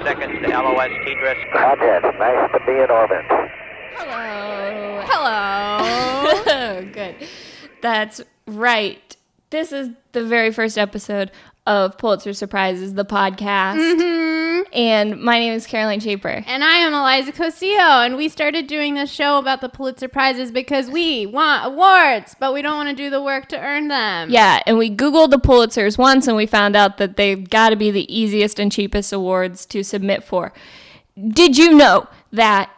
seconds to LOS Tidris. Contact. Nice to be in orbit. Hello. Good. That's right. This is the very first episode of Pulitzer Surprises, the podcast. Mm-hmm. And my name is Caroline Schaper. And I am Eliza Cossio, and we started doing this show about the Pulitzer Prizes because we want awards, but we don't want to do the work to earn them. Yeah, and we Googled the Pulitzers once, and we found out that they've got to be the easiest and cheapest awards to submit for. Did you know that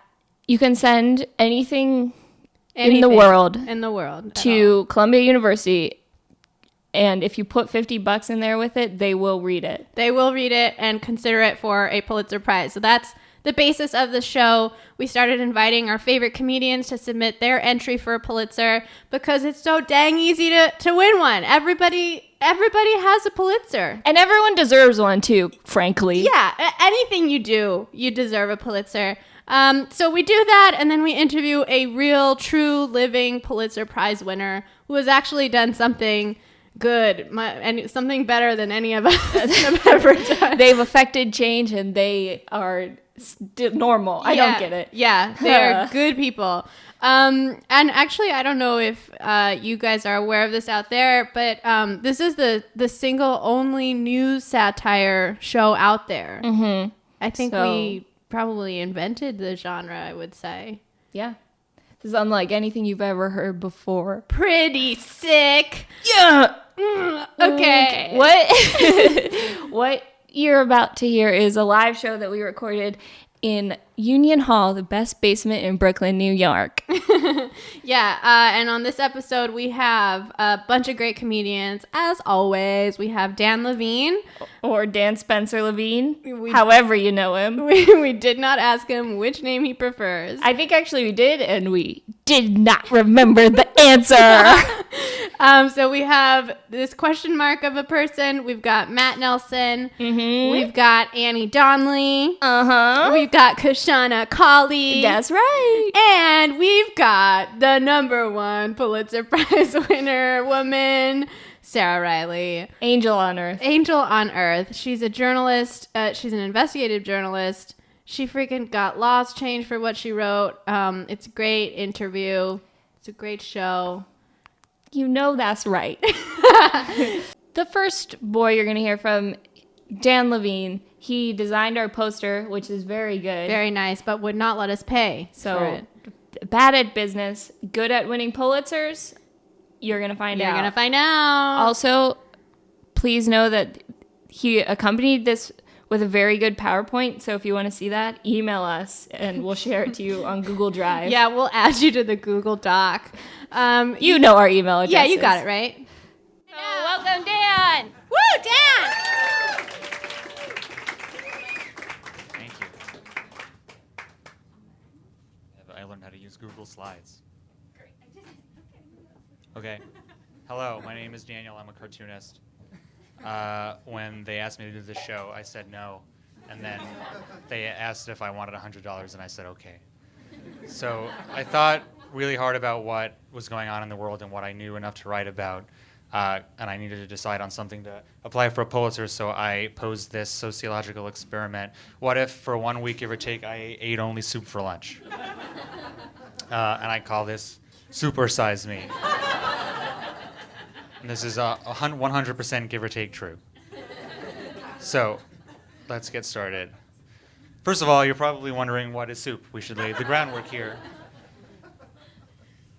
you can send anything in the world to Columbia University, and if you put $50 in there with it, they will read it. They will read it and consider it for a Pulitzer Prize. So that's the basis of the show. We started inviting our favorite comedians to submit their entry for a Pulitzer because it's so dang easy to win one. Everybody has a Pulitzer. And everyone deserves one too, frankly. Yeah, anything you do, you deserve a Pulitzer. So we do that, and then we interview a real, true, living Pulitzer Prize winner who has actually done something good, and something better than any of us have ever done. They've affected change, and they are normal. I don't get it. Yeah, they're good people. And actually, I don't know if you guys are aware of this out there, but this is the single only news satire show out there. Mm-hmm. I think we probably invented the genre, I would say. Yeah. This is unlike anything you've ever heard before. Pretty sick. Yeah. Okay. What you're about to hear is a live show that we recorded in Union Hall, the best basement in Brooklyn, New York. Yeah, and on this episode, we have a bunch of great comedians. As always, we have Dan Levine. Or Dan Spenser Levine, however you know him. We did not ask him which name he prefers. I think actually we did, and we did not remember the answer. So we have this question mark of a person. We've got Matt Nelson. Mm-hmm. We've got Annie Donley. Uh-huh. We've got Kashana Cauley. That's right. And we've got the #1 Pulitzer Prize winner woman, Sarah Ryley. Angel on Earth. Angel on Earth. She's a journalist. She's an investigative journalist. She freaking got laws changed for what she wrote. It's a great interview. It's a great show. You know that's right. The first boy you're going to hear from, Dan Levine. He designed our poster, which is very good. Very nice, but would not let us pay for it. Bad at business, good at winning Pulitzers. You're going to find out. You're going to find out. Also, please know that he accompanied this with a very good PowerPoint. So if you want to see that, email us and we'll share it to you on Google Drive. Yeah, we'll add you to the Google Doc. You know our email address. Yeah, you got it, right? So welcome, Dan. Woo, Dan! Thank you. I learned how to use Google Slides. Okay. Hello, my name is Daniel. I'm a cartoonist. When they asked me to do this show, I said no. And then they asked if I wanted $100, and I said okay. So I thought really hard about what was going on in the world and what I knew enough to write about. And I needed to decide on something to apply for a Pulitzer, so I posed this sociological experiment. What if, for 1 week, give or take, I ate only soup for lunch? And I call this Supersize Me. And this is 100% give or take true. So, let's get started. First of all, you're probably wondering, what is soup? We should lay the groundwork here.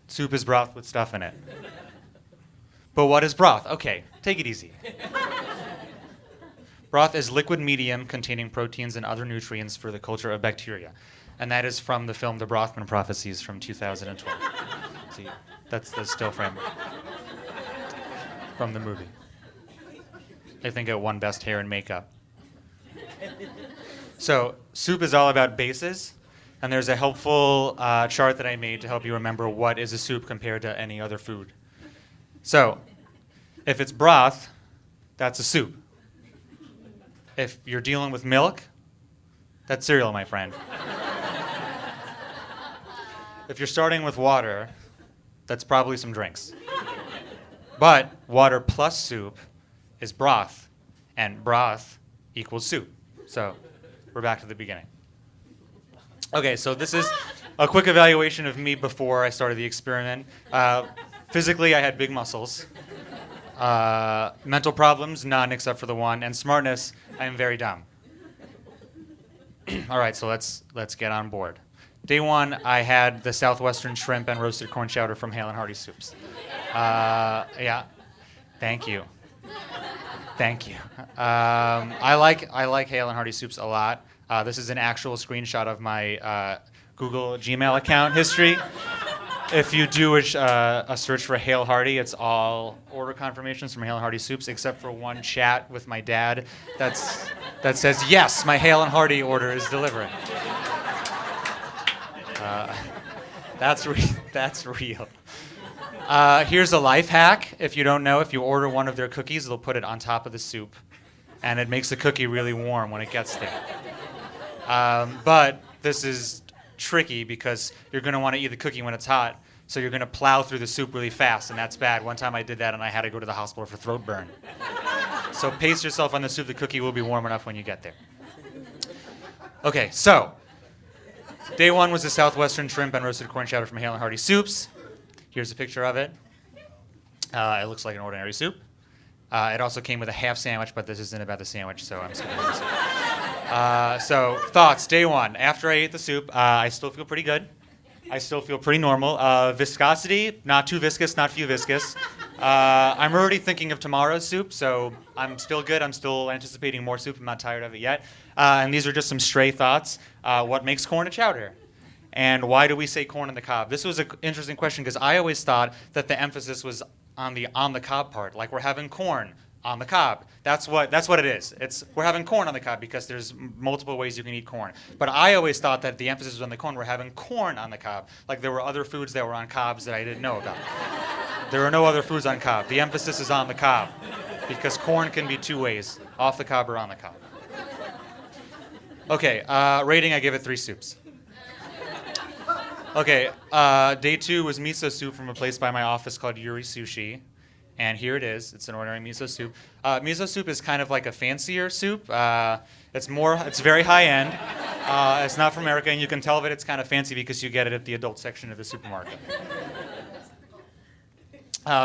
Soup is broth with stuff in it. But what is broth? Okay, take it easy. Broth is liquid medium containing proteins and other nutrients for the culture of bacteria. And that is from the film The Brothman Prophecies from 2012. See, that's the still frame from the movie. I think it won Best Hair and Makeup. So, soup is all about bases, and there's a helpful chart that I made to help you remember what is a soup compared to any other food. So, if it's broth, that's a soup. If you're dealing with milk, that's cereal, my friend. If you're starting with water, that's probably some drinks. But water plus soup is broth, and broth equals soup. So We're back to the beginning. Okay, so this is a quick evaluation of me before I started the experiment. Physically, I had big muscles. Mental problems, none except for the one. And smartness, I am very dumb. All right, so let's get on board. Day 1, I had the Southwestern shrimp and roasted corn chowder from Hale and Hearty Soups. Yeah, thank you. Thank you. I like Hale and Hearty Soups a lot. This is an actual screenshot of my Google Gmail account history. If you do a search for Hale Hearty, it's all order confirmations from Hale and Hearty Soups, except for one chat with my dad that says, yes, my Hale and Hearty order is delivering. That's real. Here's a life hack. If you don't know, if you order one of their cookies, they'll put it on top of the soup, and it makes the cookie really warm when it gets there. But this is tricky because you're going to want to eat the cookie when it's hot, so you're going to plow through the soup really fast, and that's bad. One time I did that, and I had to go to the hospital for throat burn. So pace yourself on the soup. The cookie will be warm enough when you get there. Okay, so day 1 was the Southwestern shrimp and roasted corn chowder from Hale and Hearty Soups. Here's a picture of it. It looks like an ordinary soup. It also came with a half sandwich, but this isn't about the sandwich, so I'm skipping the soup. So thoughts, day 1. After I ate the soup, I still feel pretty good. I still feel pretty normal. Viscosity, not too viscous, not few viscous. I'm already thinking of tomorrow's soup, so I'm still good. I'm still anticipating more soup. I'm not tired of it yet. And these are just some stray thoughts. What makes corn a chowder? And why do we say corn on the cob? This was an interesting question because I always thought that the emphasis was on the cob part, like we're having corn on the cob. That's what it is. We're having corn on the cob because there's multiple ways you can eat corn. But I always thought that the emphasis was on the corn. We're having corn on the cob, like there were other foods that were on cobs that I didn't know about. There are no other foods on cob. The emphasis is on the cob because corn can be 2 ways, off the cob or on the cob. Okay, rating, I give it 3 soups. Okay, day 2 was miso soup from a place by my office called Yuri Sushi. And here it is. It's an ordinary miso soup. Miso soup is kind of like a fancier soup. It's very high end. It's not from America, and you can tell that it's kind of fancy because you get it at the adult section of the supermarket.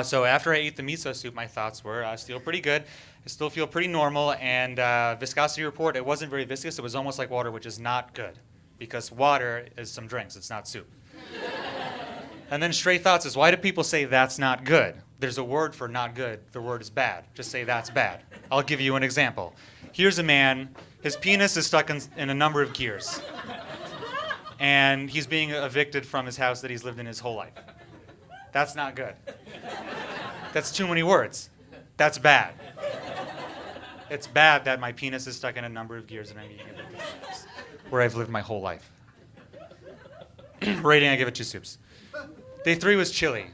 So after I ate the miso soup, my thoughts were still pretty good. I still feel pretty normal. And viscosity report, it wasn't very viscous. It was almost like water, which is not good because water is some drinks. It's not soup. And then stray thoughts is, why do people say that's not good? There's a word for not good. The word is bad. Just say that's bad. I'll give you an example. Here's a man. His penis is stuck in a number of gears. And he's being evicted from his house that he's lived in his whole life. That's not good. That's too many words. That's bad. It's bad that my penis is stuck in a number of gears and I'm being evicted from my house, where I've lived my whole life. Rating, I give it 2 soups. Day 3 was chili.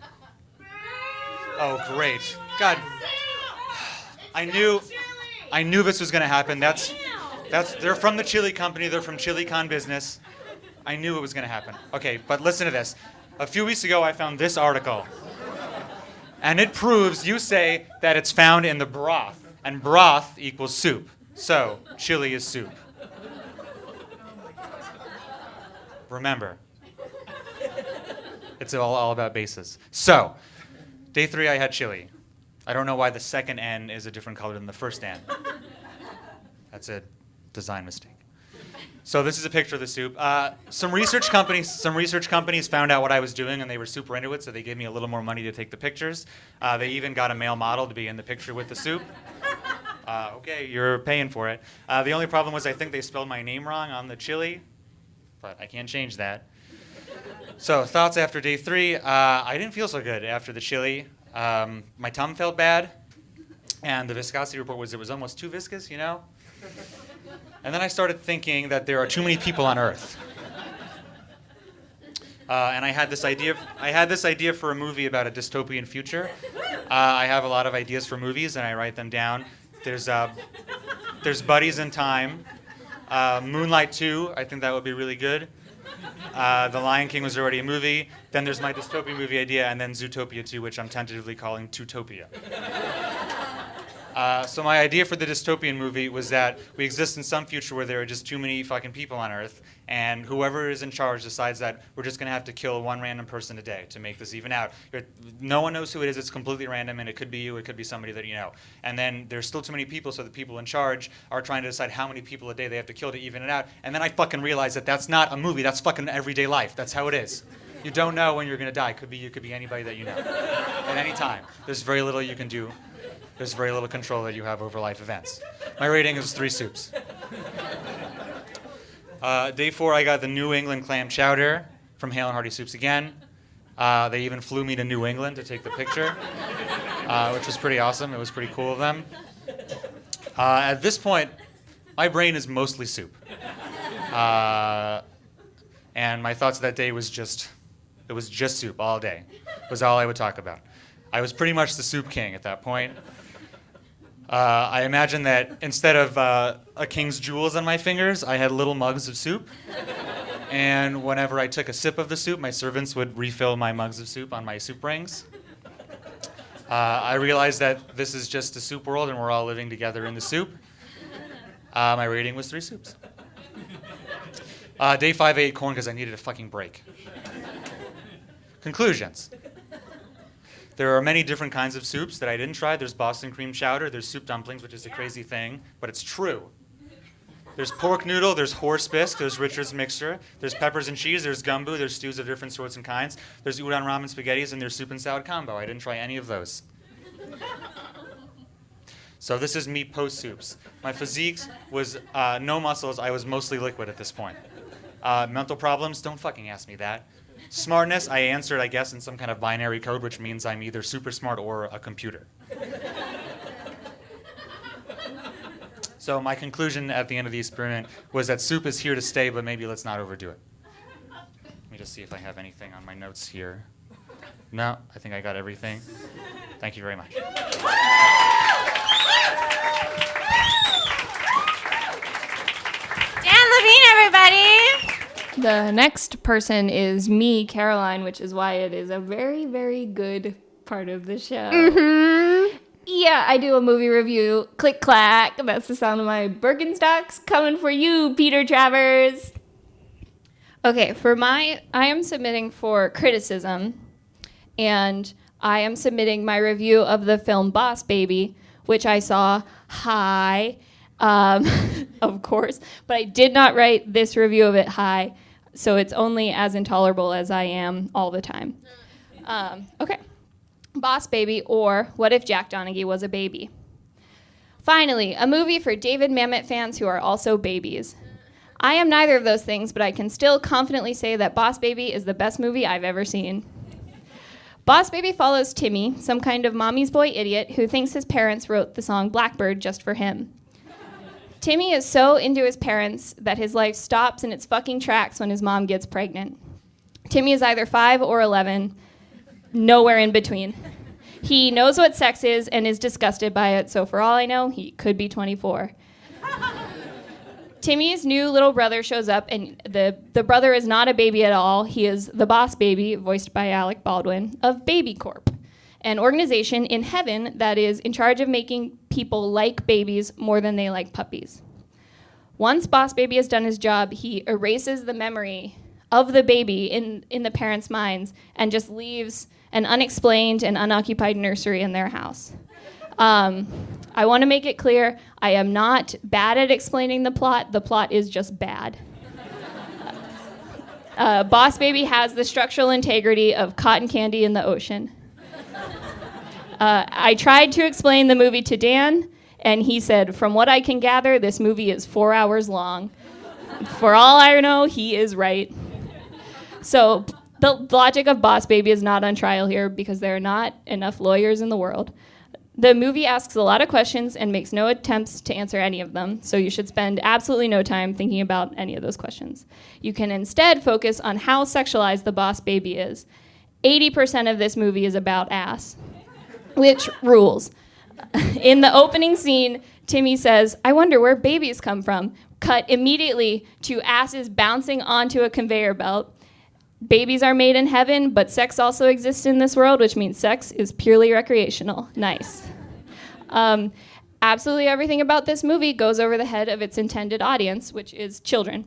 Oh, great. God. I knew this was going to happen. They're from the chili company. They're from Chili Con Business. I knew it was going to happen. Okay, but listen to this. A few weeks ago, I found this article. And it proves you say that it's found in the broth. And broth equals soup. So, chili is soup. Remember. It's all about bases. So, day 3, I had chili. I don't know why the second N is a different color than the first N. That's a design mistake. So this is a picture of the soup. Some research companies found out what I was doing, and they were super into it, so they gave me a little more money to take the pictures. They even got a male model to be in the picture with the soup. Okay, you're paying for it. The only problem was I think they spelled my name wrong on the chili, but I can't change that. So thoughts after day 3, I didn't feel so good after the chili. My tongue felt bad, and the viscosity report was it was almost too viscous, you know? And then I started thinking that there are too many people on Earth. And I had this idea for a movie about a dystopian future. I have a lot of ideas for movies, and I write them down. There's Buddies in Time, Moonlight 2. I think that would be really good. The Lion King was already a movie. Then there's my dystopian movie idea, and then Zootopia 2, which I'm tentatively calling Tootopia. So my idea for the dystopian movie was that we exist in some future where there are just too many fucking people on Earth, and whoever is in charge decides that we're just going to have to kill one random person a day to make this even out. No one knows who it is. It's completely random, and it could be you. It could be somebody that you know. And then there's still too many people, so the people in charge are trying to decide how many people a day they have to kill to even it out. And then I fucking realized that that's not a movie. That's fucking everyday life. That's how it is. You don't know when you're going to die. Could be you. Could be anybody that you know. At any time. There's very little you can do. There's very little control that you have over life events. My rating is 3 soups. Day 4, I got the New England clam chowder from Hale & Hearty Soups again. They even flew me to New England to take the picture, which was pretty awesome. It was pretty cool of them. At this point, my brain is mostly soup. And my thoughts that day was just soup all day. It was all I would talk about. I was pretty much the soup king at that point. I imagine that instead of a king's jewels on my fingers, I had little mugs of soup. And whenever I took a sip of the soup, my servants would refill my mugs of soup on my soup rings. I realized that this is just a soup world and we're all living together in the soup. My rating was 3 soups. Day 5, I ate corn because I needed a fucking break. Conclusions. There are many different kinds of soups that I didn't try. There's Boston cream chowder, there's soup dumplings, which is a crazy thing, but it's true. There's pork noodle, there's horse bisque, there's Richard's mixture, there's peppers and cheese, there's gumbo, there's stews of different sorts and kinds, there's udon ramen spaghettis, and there's soup and salad combo. I didn't try any of those. So this is me post-soups. My physique was no muscles. I was mostly liquid at this point. Mental problems, don't fucking ask me that. Smartness, I answered, I guess, in some kind of binary code, which means I'm either super smart or a computer. So my conclusion at the end of the experiment was that soup is here to stay, but maybe let's not overdo it. Let me just see if I have anything on my notes here. No, I think I got everything. Thank you very much. Dan Levine, everybody! The next person is me, Caroline, which is why it is a very, very good part of the show. Mm-hmm. Yeah, I do a movie review. Click, clack. That's the sound of my Birkenstocks coming for you, Peter Travers. Okay, I am submitting for criticism, and I am submitting my review of the film Boss Baby, which I saw high, of course, but I did not write this review of it high, so it's only as intolerable as I am all the time. Okay. Boss Baby, or What If Jack Donaghy Was a Baby? Finally, a movie for David Mamet fans who are also babies. I am neither of those things, but I can still confidently say that Boss Baby is the best movie I've ever seen. Boss Baby follows Timmy, some kind of mommy's boy idiot who thinks his parents wrote the song Blackbird just for him. Timmy is so into his parents that his life stops in its fucking tracks when his mom gets pregnant. Timmy is either 5 or 11, nowhere in between. He knows what sex is and is disgusted by it, so for all I know, he could be 24. Timmy's new little brother shows up, and the brother is not a baby at all. He is the boss baby, voiced by Alec Baldwin, of Baby Corp, an organization in heaven that is in charge of making people like babies more than they like puppies. Once Boss Baby has done his job, he erases the memory of the baby in the parents' minds and just leaves an unexplained and unoccupied nursery in their house. I want to make it clear, I am not bad at explaining the plot. The plot is just bad. Boss Baby has the structural integrity of cotton candy in the ocean. I tried to explain the movie to Dan, and he said, from what I can gather, this movie is 4 hours long. For all I know, he is right. So the logic of Boss Baby is not on trial here because there are not enough lawyers in the world. The movie asks a lot of questions and makes no attempts to answer any of them, so you should spend absolutely no time thinking about any of those questions. You can instead focus on how sexualized the Boss Baby is. 80% of this movie is about ass, which rules. In the opening scene, Timmy says, I wonder where babies come from. Cut immediately to asses bouncing onto a conveyor belt. Babies are made in heaven, but sex also exists in this world, which means sex is purely recreational. Nice. absolutely everything about this movie goes over the head of its intended audience, which is children.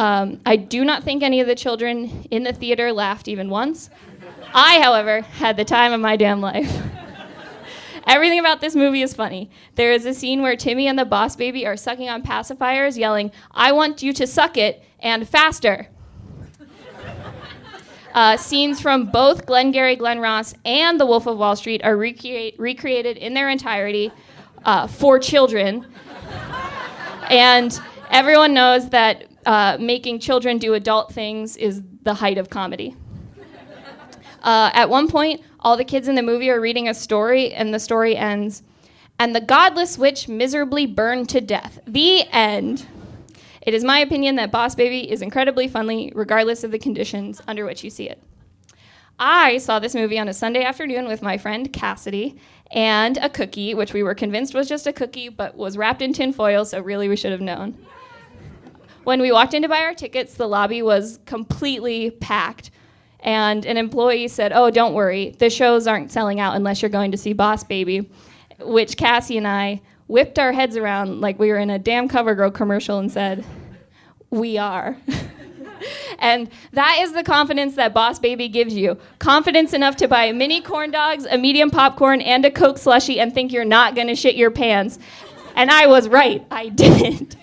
I do not think any of the children in the theater laughed even once. I, however, had the time of my damn life. Everything about this movie is funny. There is a scene where Timmy and the Boss Baby are sucking on pacifiers, yelling, "I want you to suck it, and faster." Scenes from both Glengarry Glen Ross and The Wolf of Wall Street are recreated in their entirety for children. And everyone knows that making children do adult things is the height of comedy. At one point, all the kids in the movie are reading a story, and the story ends, "And the godless witch miserably burned to death. The end." It is my opinion that Boss Baby is incredibly funny, regardless of the conditions under which you see it. I saw this movie on a Sunday afternoon with my friend Cassidy and a cookie, which we were convinced was just a cookie, but was wrapped in tin foil, so really we should have known. When we walked in to buy our tickets, the lobby was completely packed. And an employee said, "Oh, don't worry, the shows aren't selling out unless you're going to see Boss Baby," which Cassie and I whipped our heads around like we were in a damn CoverGirl commercial and said, "We are." And that is the confidence that Boss Baby gives you. Confidence enough to buy mini corn dogs, a medium popcorn, and a Coke slushie and think you're not going to shit your pants. And I was right. I didn't.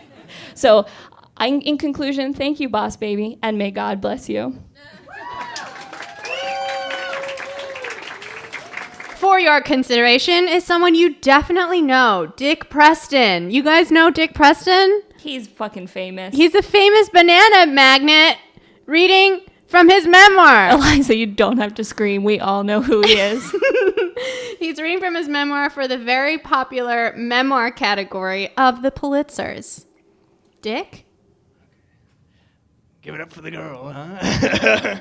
So, in conclusion, thank you, Boss Baby, and may God bless you. For your consideration is someone you definitely know, Dick Preston. You guys know Dick Preston? He's fucking famous. He's a famous banana magnate reading from his memoir. Eliza, you don't have to scream. We all know who he is. He's reading from his memoir for the very popular memoir category of the Pulitzers. Dick? Give it up for the girl, huh?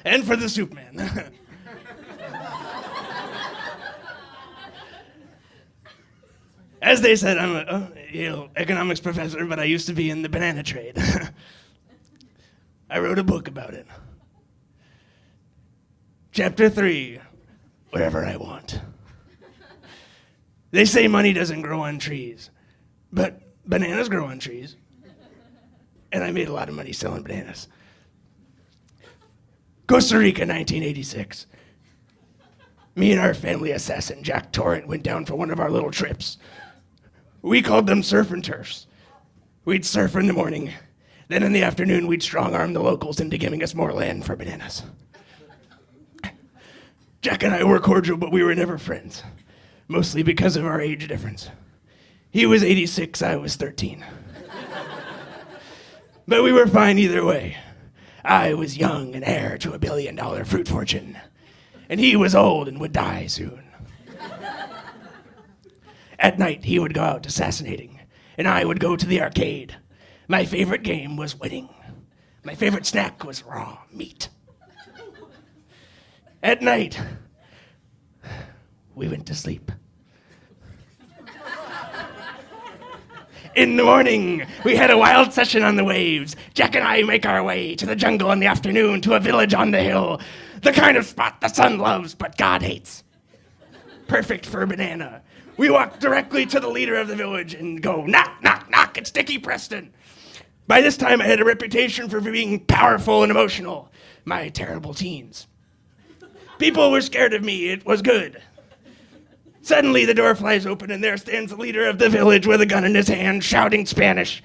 And for the soup man. As they said, I'm a Yale economics professor, but I used to be in the banana trade. I wrote a book about it. Chapter 3, Wherever I Want. They say money doesn't grow on trees, but bananas grow on trees. And I made a lot of money selling bananas. Costa Rica, 1986. Me and our family assassin, Jack Torrent, went down for one of our little trips. We called them surf and turfs. We'd surf in the morning. Then in the afternoon, we'd strong-arm the locals into giving us more land for bananas. Jack and I were cordial, but we were never friends. Mostly because of our age difference. He was 86, I was 13. But we were fine either way. I was young and heir to a $1 billion fruit fortune. And he was old and would die soon. At night, he would go out assassinating, and I would go to the arcade. My favorite game was winning. My favorite snack was raw meat. At night, we went to sleep. In the morning, we had a wild session on the waves. Jack and I make our way to the jungle in the afternoon to a village on the hill. The kind of spot the sun loves, but God hates. Perfect for a banana. We walk directly to the leader of the village and go, knock, knock, knock, it's Dickie Preston. By this time, I had a reputation for being powerful and emotional. My terrible teens. People were scared of me. It was good. Suddenly, the door flies open, and there stands the leader of the village with a gun in his hand, shouting Spanish.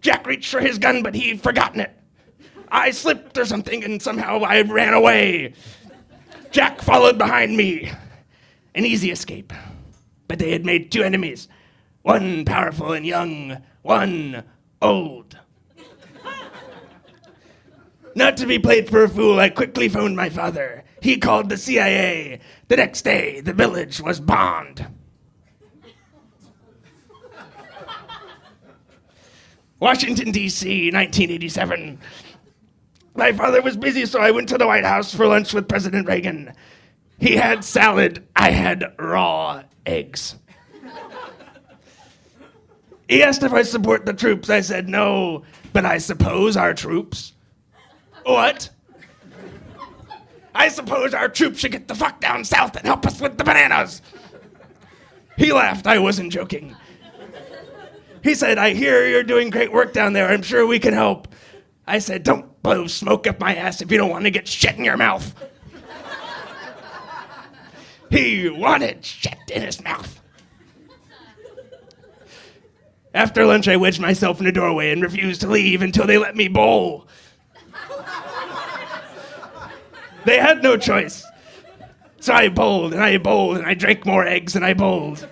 Jack reached for his gun, but he'd forgotten it. I slipped or something, and somehow I ran away. Jack followed behind me. An easy escape. But they had made two enemies. One powerful and young, one old. Not to be played for a fool, I quickly phoned my father. He called the CIA. The next day, the village was bombed. Washington, D.C., 1987. My father was busy, so I went to the White House for lunch with President Reagan. He had salad. I had raw eggs. He asked if I support the troops. I said no, but I suppose our troops. What? I suppose our troops should get the fuck down south and help us with the bananas. He laughed. I wasn't joking. He said, I hear you're doing great work down there. I'm sure we can help. I said, don't blow smoke up my ass if you don't want to get shit in your mouth. He wanted shit in his mouth. After lunch, I wedged myself in the doorway and refused to leave until they let me bowl. They had no choice. So I bowled, and I bowled, and I drank more eggs, and I bowled.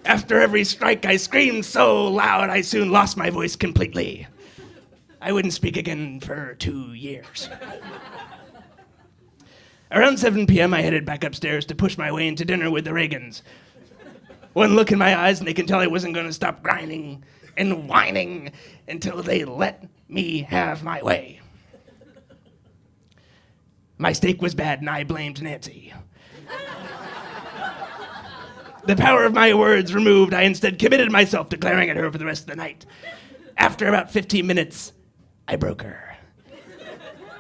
After every strike, I screamed so loud, I soon lost my voice completely. I wouldn't speak again for 2 years. Around 7 p.m., I headed back upstairs to push my way into dinner with the Reagans. One look in my eyes, and they could tell I wasn't going to stop grinding and whining until they let me have my way. My steak was bad, and I blamed Nancy. The power of my words removed, I instead committed myself to glaring at her for the rest of the night. After about 15 minutes, I broke her.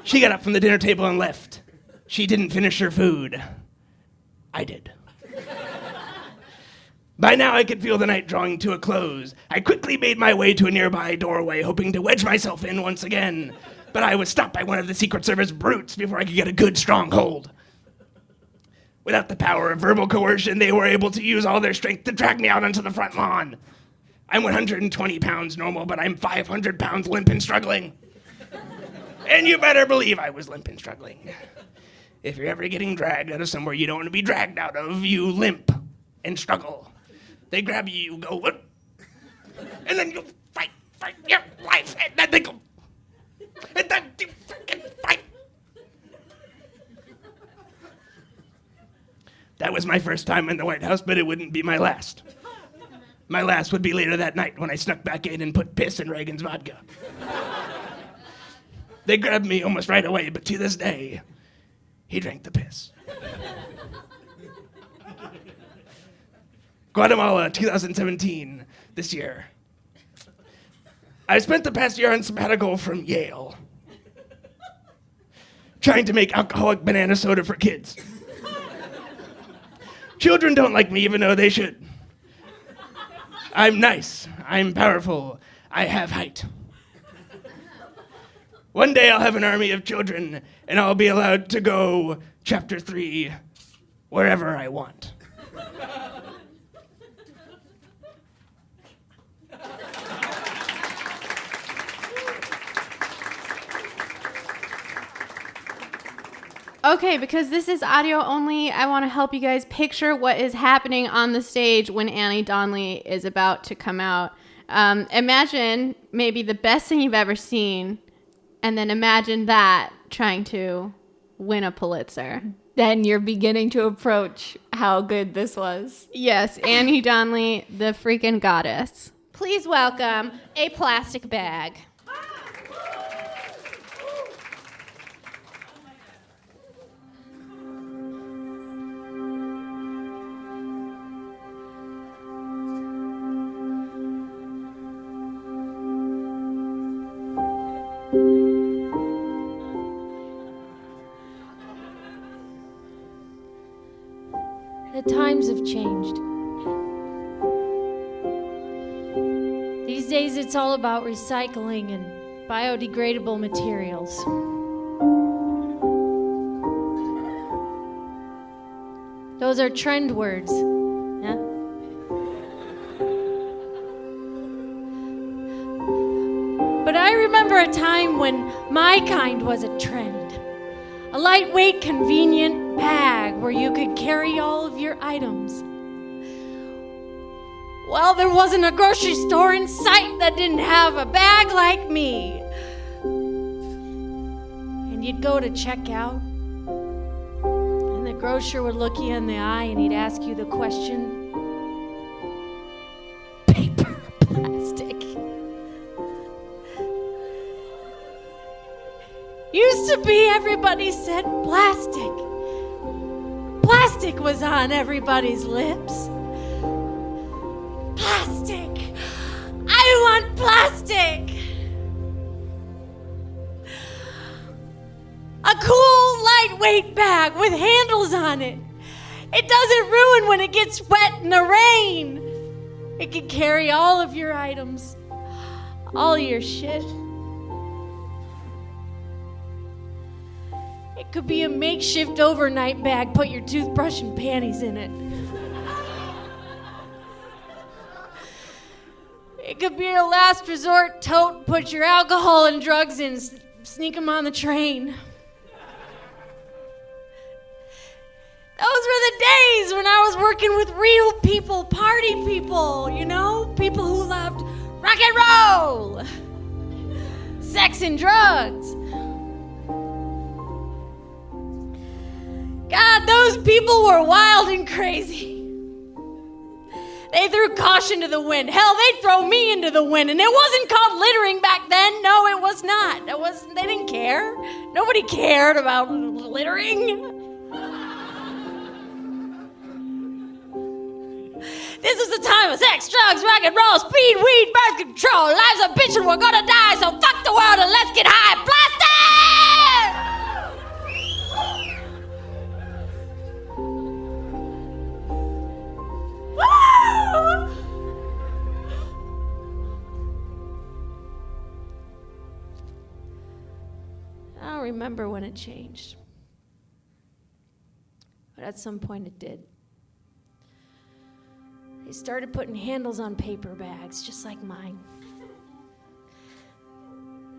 She got up from the dinner table and left. She didn't finish her food. I did. By now, I could feel the night drawing to a close. I quickly made my way to a nearby doorway, hoping to wedge myself in once again. But I was stopped by one of the Secret Service brutes before I could get a good, strong hold. Without the power of verbal coercion, they were able to use all their strength to drag me out onto the front lawn. I'm 120 pounds normal, but I'm 500 pounds limp and struggling. And you better believe I was limp and struggling. If you're ever getting dragged out of somewhere you don't want to be dragged out of, you limp and struggle. They grab you, you go, what? And then you fight your life, and then they go, and then you freaking fight. That was my first time in the White House, but it wouldn't be my last. My last would be later that night when I snuck back in and put piss in Reagan's vodka. They grabbed me almost right away, but to this day, he drank the piss. Guatemala, 2017, this year. I spent the past year on sabbatical from Yale, trying to make alcoholic banana soda for kids. Children don't like me, even though they should. I'm nice, I'm powerful, I have height. One day I'll have an army of children, and I'll be allowed to go, chapter 3, wherever I want. Okay, because this is audio only, I want to help you guys picture what is happening on the stage when Annie Donley is about to come out. Imagine maybe the best thing you've ever seen, and then imagine that trying to win a Pulitzer. Then you're beginning to approach how good this was. Yes, Annie Donley, the freaking goddess. Please welcome a plastic bag. The times have changed. These days it's all about recycling and biodegradable materials. Those are trend words. Yeah? But I remember a time when my kind was a trend. A lightweight, convenient bag where you could carry all of your items. Well, there wasn't a grocery store in sight that didn't have a bag like me. And you'd go to check out, and the grocer would look you in the eye and he'd ask you the question, paper or plastic? Used to be everybody said plastic. Plastic was on everybody's lips. Plastic. I want plastic. A cool lightweight bag with handles on it. It doesn't ruin when it gets wet in the rain. It can carry all of your items, all your shit. It could be a makeshift overnight bag. Put your toothbrush and panties in it. It could be your last resort tote. Put your alcohol and drugs in. Sneak them on the train. Those were the days when I was working with real people, party people, you know? People who loved rock and roll, sex and drugs. God, those people were wild and crazy. They threw caution to the wind. Hell, they'd throw me into the wind. And it wasn't called littering back then. No, it was not. They didn't care. Nobody cared about littering. This is the time of sex, drugs, rock and roll, speed, weed, birth control. Life's a bitch and we're gonna die, so fuck the world and let's get high. Blast it! Woo! I don't remember when it changed, but at some point it did. They started putting handles on paper bags, just like mine.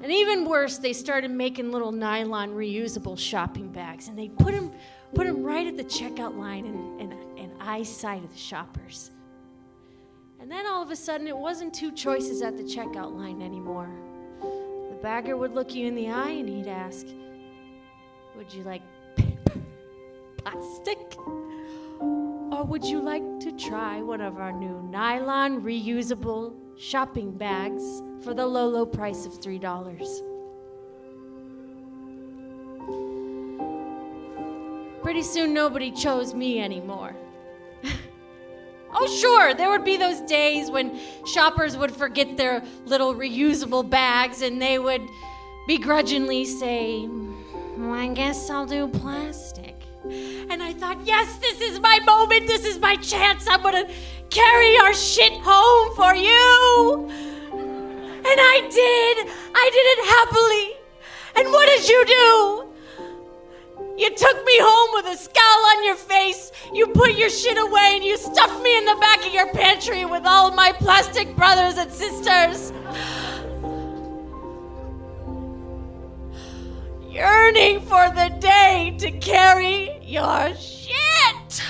And even worse, they started making little nylon reusable shopping bags, and they put them right at the checkout line in eyesight of the shoppers. And then all of a sudden, it wasn't two choices at the checkout line anymore. The bagger would look you in the eye and he'd ask, "Would you like paper, plastic? Or would you like to try one of our new nylon reusable shopping bags for the low, low price of $3? Pretty soon nobody chose me anymore. Oh sure, there would be those days when shoppers would forget their little reusable bags and they would begrudgingly say, "I guess I'll do plastic." And I thought, yes, this is my moment, this is my chance. I'm gonna carry our shit home for you. And I did it happily. And what did you do? You took me home with a scowl on your face. You put your shit away and you stuffed me in the back of your pantry with all of my plastic brothers and sisters. Yearning for the day to carry your shit.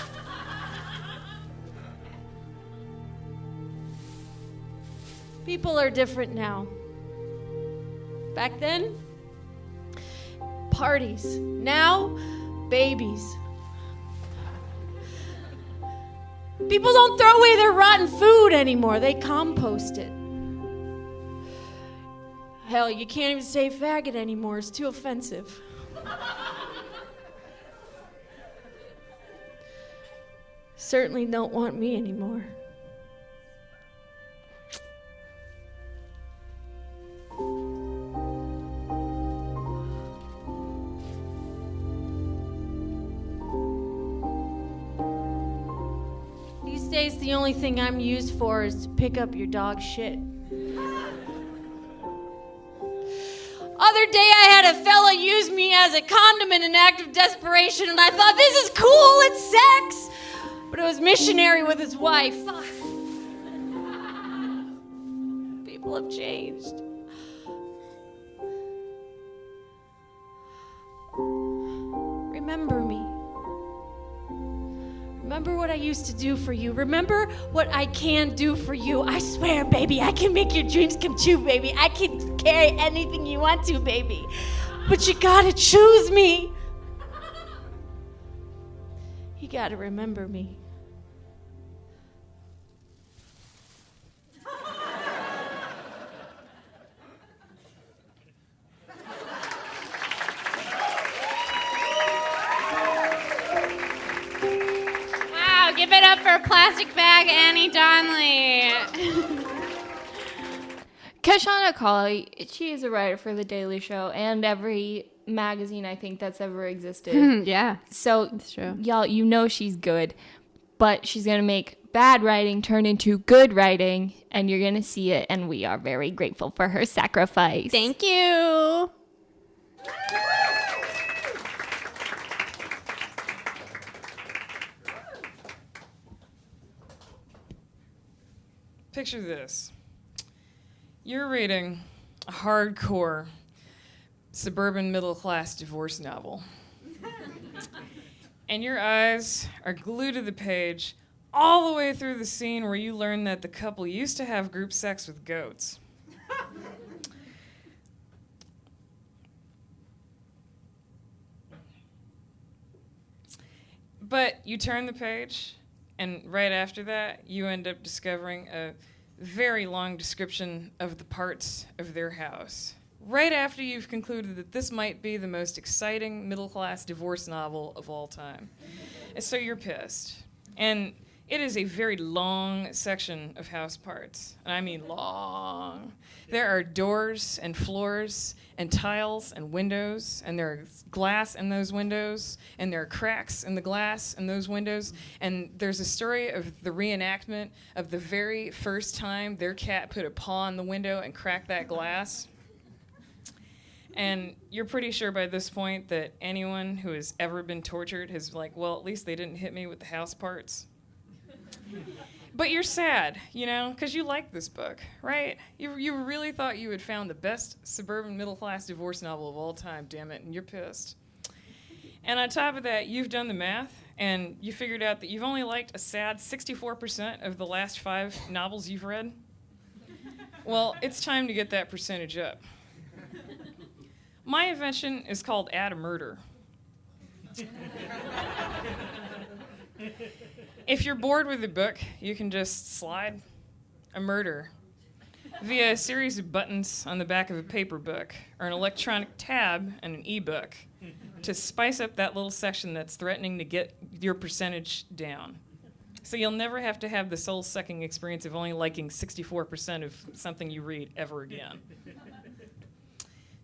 People are different now. Back then, parties. Now, babies. People don't throw away their rotten food anymore. They compost it. Hell, you can't even say faggot anymore. It's too offensive. Certainly don't want me anymore. These days, the only thing I'm used for is to pick up your dog's shit. Other day I had a fella use me as a condom in an act of desperation, and I thought, this is cool, it's sex. But it was missionary with his wife. People have changed. Remember me. Remember what I used to do for you. Remember what I can do for you. I swear, baby, I can make your dreams come true, baby. I can carry anything you want to, baby. But you gotta choose me. You gotta remember me. Give it up for Plastic Bag Annie Donley. Kashana Cauley, she is a writer for The Daily Show and every magazine, I think, that's ever existed. Yeah, So, it's true. y'all, you know she's good, but she's going to make bad writing turn into good writing, and you're going to see it, and we are very grateful for her sacrifice. Thank you. Picture this. You're reading a hardcore suburban middle-class divorce novel. And your eyes are glued to the page all the way through the scene where you learn that the couple used to have group sex with goats. But you turn the page, and right after that, you end up discovering a very long description of the parts of their house. Right after you've concluded that this might be the most exciting middle-class divorce novel of all time. And so you're pissed. And it is a very long section of house parts. And I mean long. There are doors and floors and tiles and windows, and there is glass in those windows, and there are cracks in the glass in those windows, and there's a story of the reenactment of the very first time their cat put a paw on the window and cracked that glass. And you're pretty sure by this point that anyone who has ever been tortured has like, well, at least they didn't hit me with the house parts. But you're sad, you know, because you like this book, right? You really thought you had found the best suburban middle-class divorce novel of all time, damn it, and you're pissed. And on top of that, you've done the math, and you figured out that you've only liked a sad 64% of the last 5 novels you've read. Well, it's time to get that percentage up. My invention is called Add a Murder. If you're bored with the book, you can just slide a murder via a series of buttons on the back of a paper book or an electronic tab and an e-book to spice up that little section that's threatening to get your percentage down. So you'll never have to have the soul-sucking experience of only liking 64% of something you read ever again.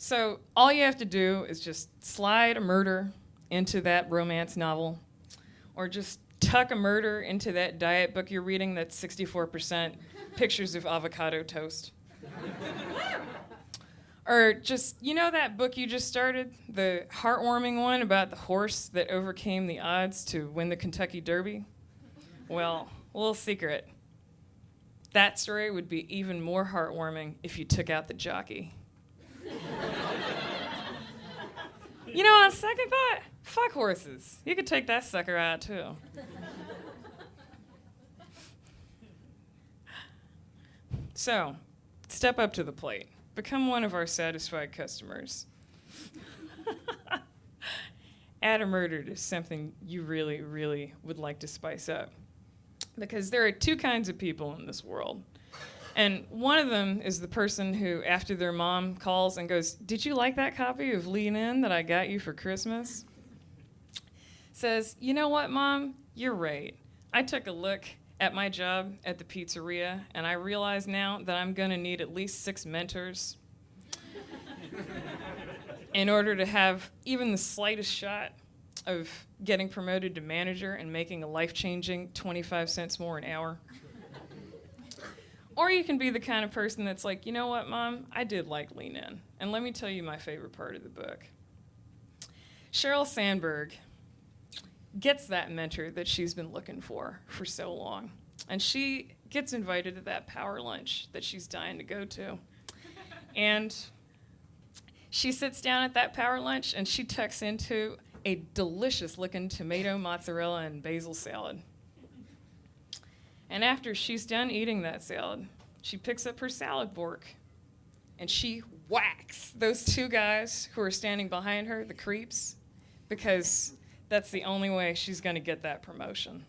So all you have to do is just slide a murder into that romance novel, or just tuck a murder into that diet book you're reading that's 64% pictures of avocado toast. Or just, you know that book you just started? The heartwarming one about the horse that overcame the odds to win the Kentucky Derby? Well, a little secret. That story would be even more heartwarming if you took out the jockey. You know, on second thought, fuck horses. You could take that sucker out, too. So, step up to the plate. Become one of our satisfied customers. Add a murder to something you really, really would like to spice up. Because there are 2 kinds of people in this world. And one of them is the person who, after their mom calls and goes, "Did you like that copy of Lean In that I got you for Christmas?" Says, "You know what, Mom? You're right. I took a look at my job at the pizzeria, and I realize now that I'm going to need at least 6 mentors in order to have even the slightest shot of getting promoted to manager and making a life-changing 25 cents more an hour." Or you can be the kind of person that's like, "You know what, Mom? I did like Lean In. And let me tell you my favorite part of the book." Sheryl Sandberg gets that mentor that she's been looking for so long. And she gets invited to that power lunch that she's dying to go to. And she sits down at that power lunch and she tucks into a delicious-looking tomato, mozzarella, and basil salad. And after she's done eating that salad, she picks up her salad fork and she whacks those 2 guys who are standing behind her, the creeps, because that's the only way she's going to get that promotion.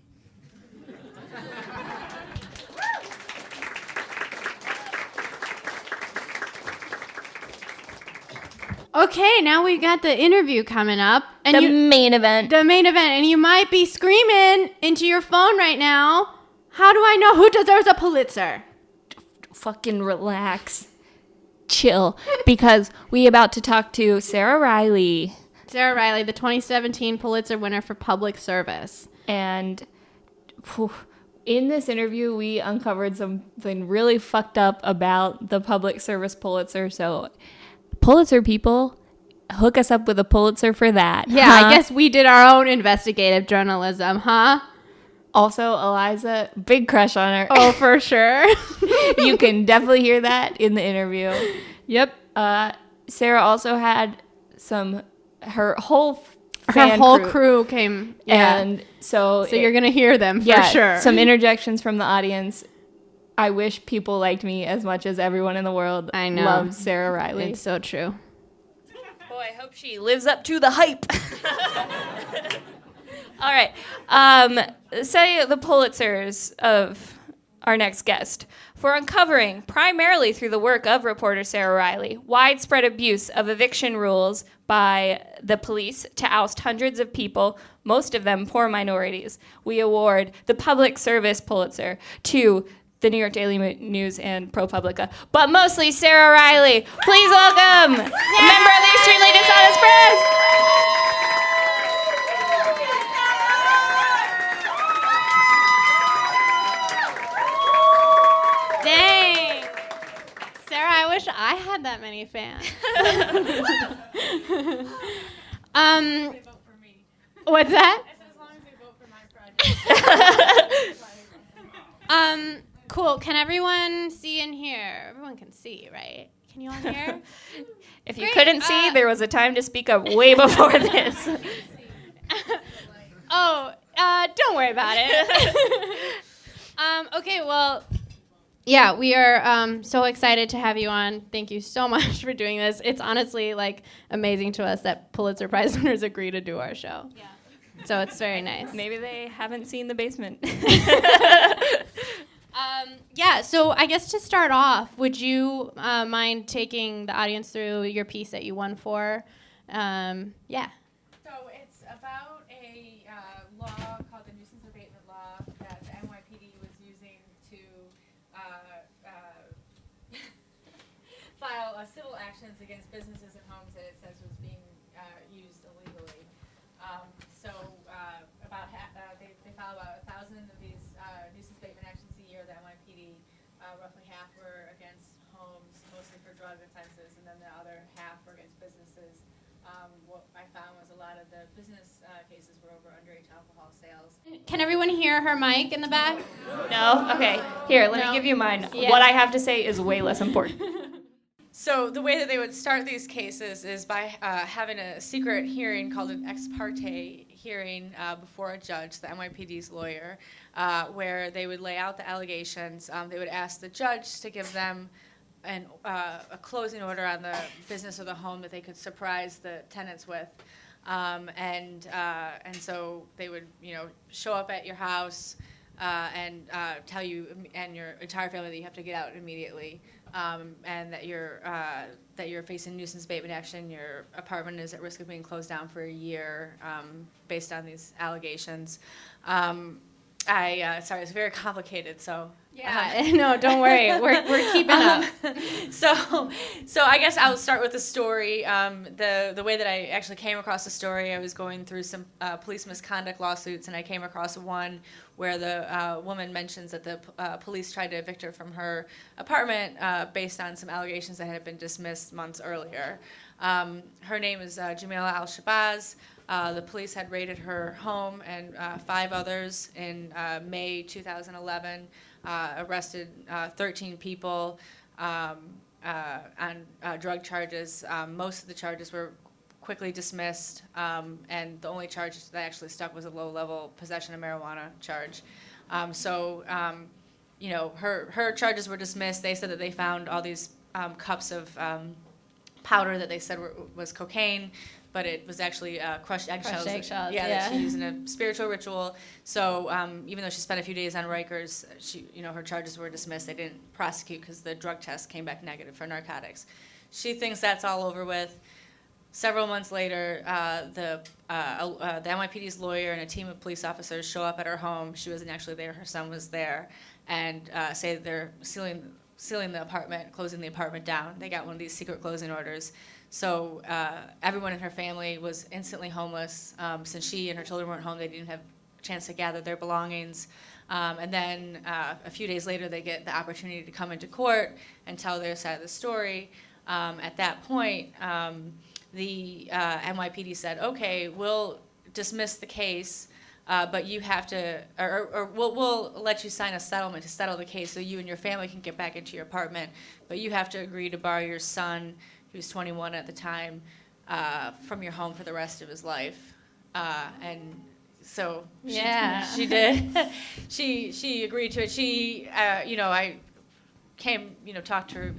Okay, now we got the interview coming up. And The main event. The main event. And you might be screaming into your phone right now, "How do I know who deserves a Pulitzer?" Fucking relax. chill because we about to talk to Sarah Ryley. Sarah Ryley, the 2017 Pulitzer winner for public service. And in this interview, we uncovered something really fucked up about the public service Pulitzer. So Pulitzer people, hook us up with a Pulitzer for that. Yeah, huh? I guess we did our own investigative journalism, huh? Also, Eliza, big crush on her. Oh, for sure. You can definitely hear that in the interview. Yep. Sarah also had her whole crew came. Yeah. And so you're going to hear them for sure. Some interjections from the audience. I wish people liked me as much as everyone in the world loves Sarah Ryley. It's so true. Boy, I hope she lives up to the hype. All right. Say the Pulitzers of our next guest for uncovering, primarily through the work of reporter Sarah Ryley, widespread abuse of eviction rules by the police to oust hundreds of people, most of them poor minorities. We award the Public Service Pulitzer to the New York Daily News and ProPublica, but mostly Sarah Ryley. Please welcome a member of the extremely dishonest press. Dang. Sarah, I wish I had that many fans. What's that? As long as they vote for my project. Cool. Can everyone see in here? Everyone can see, right? Can you all hear? If you couldn't see, there was a time to speak up way before this. Don't worry about it. Okay, well, yeah, we are so excited to have you on. Thank you so much for doing this. It's honestly amazing to us that Pulitzer Prize winners agree to do our show. Yeah. So it's very nice. Maybe they haven't seen the basement. So I guess to start off, would you mind taking the audience through your piece that you won for? Yeah. So it's about a law called the Nuisance Abatement Law that the NYPD was using to file civil actions against businesses and homes that it says was being used illegally. They file about 1,000 of these nuisance abatement actions a year. The NYPD, roughly half were against homes, mostly for drug offenses, and then the other half were against businesses. What I found was a lot of the business cases were over underage alcohol sales. Can everyone hear her mic in the back? No? Okay. Here, let me give you mine. Yeah. What I have to say is way less important. So the way that they would start these cases is by having a secret hearing called an ex parte hearing before a judge, the NYPD's lawyer, where they would lay out the allegations. They would ask the judge to give them a closing order on the business or the home that they could surprise the tenants with. And so they would, show up at your house and tell you and your entire family that you have to get out immediately. And that you're facing nuisance abatement action. Your apartment is at risk of being closed down for a year based on these allegations. Sorry, it's very complicated. So yeah, no, don't worry. We're keeping up. So I guess I'll start with the story. The way that I actually came across the story, I was going through some police misconduct lawsuits, and I came across one where the woman mentions that the police tried to evict her from her apartment based on some allegations that had been dismissed months earlier. Her name is Jamila Al-Shabazz. The police had raided her home and 5 others in May 2011, arrested 13 people on drug charges. Most of the charges were quickly dismissed, and the only charge that actually stuck was a low-level possession of marijuana charge. Her charges were dismissed. They said that they found all these cups of powder that they said was cocaine, but it was actually crushed eggshells. That she used in a spiritual ritual. So even though she spent a few days on Rikers, her charges were dismissed. They didn't prosecute because the drug test came back negative for narcotics. She thinks that's all over with. Several months later, the NYPD's lawyer and a team of police officers show up at her home. She wasn't actually there. Her son was there, and say that they're sealing sealing the apartment, closing the apartment down. They got one of these secret closing orders. So everyone in her family was instantly homeless. Since she and her children weren't home, they didn't have a chance to gather their belongings. And then a few days later, they get the opportunity to come into court and tell their side of the story. At that point, the NYPD said, okay, we'll dismiss the case, but you have to, or we'll let you sign a settlement to settle the case so you and your family can get back into your apartment, but you have to agree to borrow your son, who was 21 at the time, from your home for the rest of his life. And so she did. she agreed to it. She, I came, talked to her,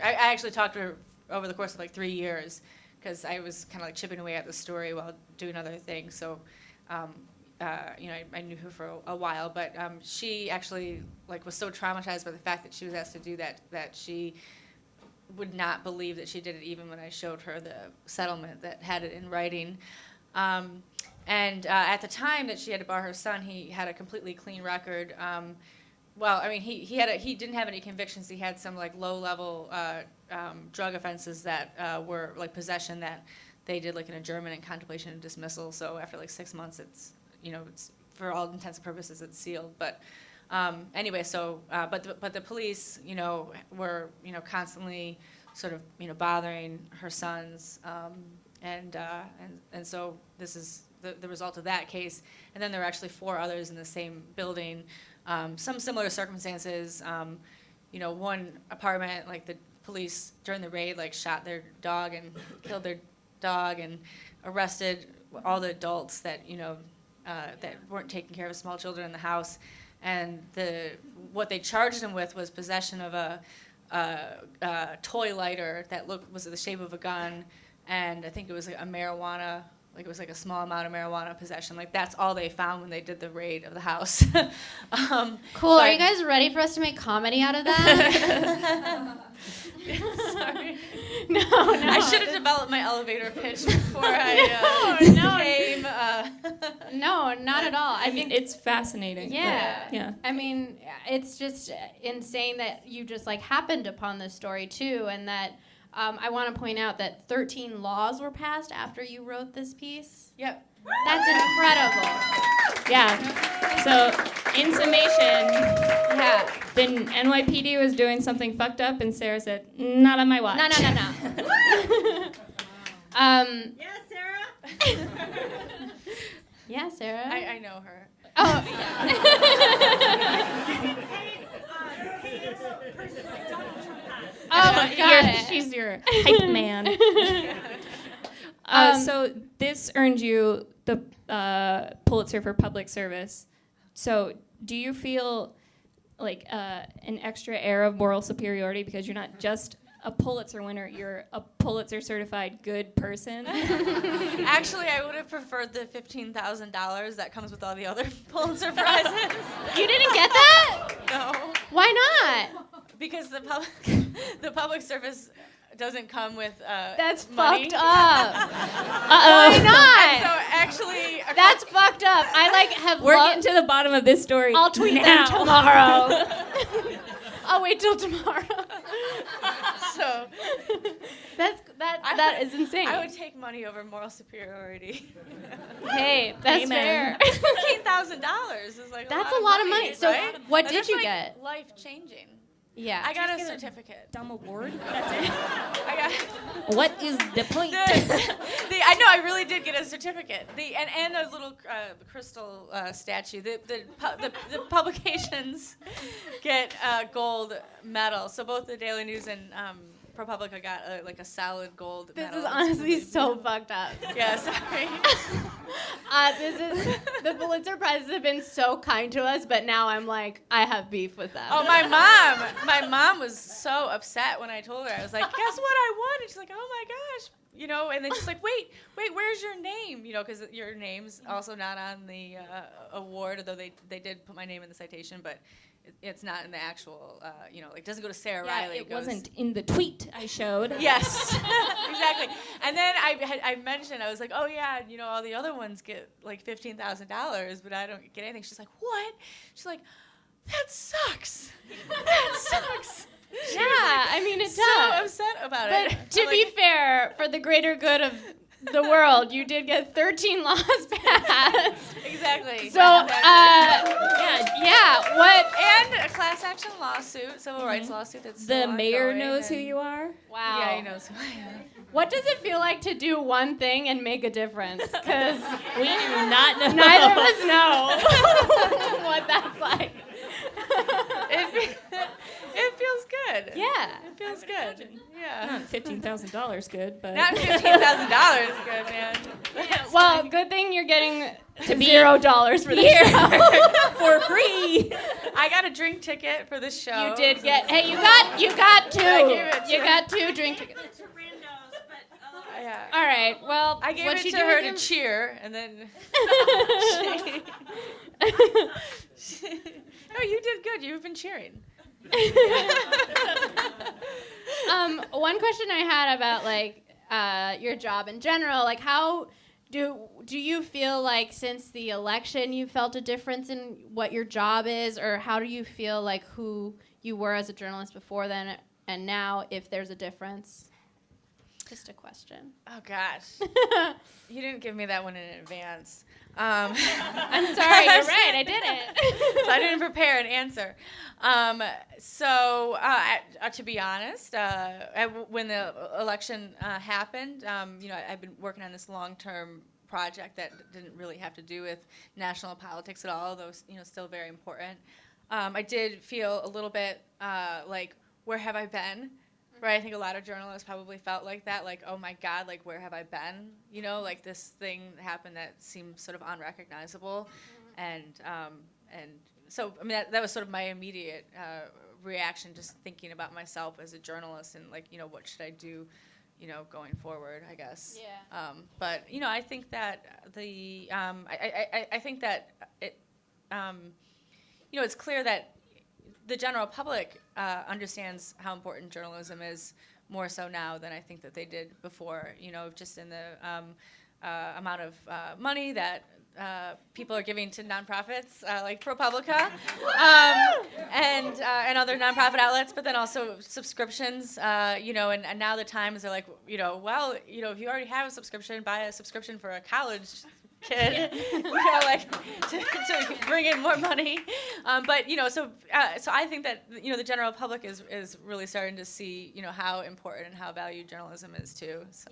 I actually talked to her over the course of like 3 years, because I was kind of like chipping away at the story while doing other things. So, I knew her for a while, but she actually like was so traumatized by the fact that she was asked to do that she would not believe that she did it, even when I showed her the settlement that had it in writing. And at the time that she had to borrow her son, he had a completely clean record. He didn't have any convictions. He had some like low-level drug offenses that were like possession that they did like an adjournment and contemplation and dismissal. So after like 6 months, it's for all intents and purposes it's sealed. But anyway, so but the police were constantly sort of bothering her sons, and so this is the result of that case. And then there were actually 4 others in the same building. Some similar circumstances. One apartment, like the police during the raid, like shot their dog and killed their dog and arrested all the adults that that weren't taking care of small children in the house. And what they charged them with was possession of a toy lighter that was the shape of a gun, and I think it was like a marijuana. Like it was like a small amount of marijuana possession. Like that's all they found when they did the raid of the house. Cool. Are you guys ready for us to make comedy out of that? Sorry. No. I should have developed my elevator pitch before I came. No, not at all. I mean, it's fascinating. Yeah. I mean, it's just insane that you just like happened upon this story too, and that. I want to point out that 13 laws were passed after you wrote this piece. Yep. That's incredible. Yeah. So, in summation, the NYPD was doing something fucked up, and Sarah said, not on my watch. No. Yeah, Sarah? Yeah, Sarah? I know her. Oh, Oh, got it. She's your hype man. So this earned you the Pulitzer for public service. So do you feel like an extra air of moral superiority because you're not just a Pulitzer winner, you're a Pulitzer certified good person? Actually, I would have preferred the $15,000 that comes with all the other Pulitzer prizes. You didn't get that? No. Why not? Because the public service doesn't come with That's money. fucked up. Uh-oh. Why not? And so actually, That's fucked up. I have. We're getting to the bottom of this story. I'll tweet now. them tomorrow. I'll wait till tomorrow. So that is insane. I would take money over moral superiority. Hey, that's Amen. fair. $15,000 is like That's a lot of money. So right? what And did that's you like get? Life changing. Yeah. I got a certificate. Dumb award? That's it. I got. What is the point? I know. I really did get a certificate. And a little crystal statue. The publications get a gold medal. So both the Daily News and ProPublica got like a solid gold This medal. is honestly so fucked up. Yeah, sorry. The Pulitzer Prizes have been so kind to us, but now I'm like, I have beef with them. Oh, my mom was so upset when I told her. I was like, guess what I won? And she's like, oh my gosh. And then she's like, wait, where's your name? Because your name's also not on the award, although they did put my name in the citation, but it's not in the actual, it doesn't go to Sarah Ryley. It wasn't in the tweet I showed. Yes, exactly. And then I mentioned, I was like, oh yeah, all the other ones get like $15,000, but I don't get anything. She's like, what? She's like, that sucks. That sucks. Yeah, I mean, it does. So upset about it. But to be fair, for the greater good of the world, you did get 13 laws passed. Exactly. So, yeah, what? And a class action lawsuit, civil rights lawsuit that's The still mayor ongoing, knows who and- you are. Wow. Yeah, he knows who I am. What does it feel like to do one thing and make a difference? Because We do not know. neither of us know what that's like. It feels good. Yeah. It feels good. Yeah. Not $15,000 good, but Not $15,000 good, man. Well, good thing you're getting $0 for this show. for free. I got a drink ticket for this show. You did get. Hey, you got two. I gave it to You her. got 2 drink tickets. Yeah. All right. Well, I gave what'd it she to do her with to them? cheer, and then. No, you did good. You've been cheering. One question I had about like your job in general, like how do you feel like since the election you felt a difference in what your job is, or how do you feel like who you were as a journalist before then and now, if there's a difference? Just a question. Oh gosh, you didn't give me that one in advance. I'm sorry, you're right, I didn't. So I didn't prepare an answer. To be honest, when the election happened, I've been working on this long-term project that didn't really have to do with national politics at all, though still very important. I did feel a little bit like, where have I been? Right, I think a lot of journalists probably felt like that, like, oh my God, like, where have I been? Like this thing happened that seemed sort of unrecognizable, and so I mean that was sort of my immediate reaction, just thinking about myself as a journalist and like, what should I do, going forward, I guess. Yeah. But I think that I think that it, it's clear that the general public understands how important journalism is more so now than I think that they did before. Just in the amount of money that people are giving to nonprofits like ProPublica and other nonprofit outlets, but then also subscriptions. And now the Times are like, well, if you already have a subscription, buy a subscription for a college kid, to bring in more money. So I think that the general public is really starting to see how important and how valued journalism is too. So.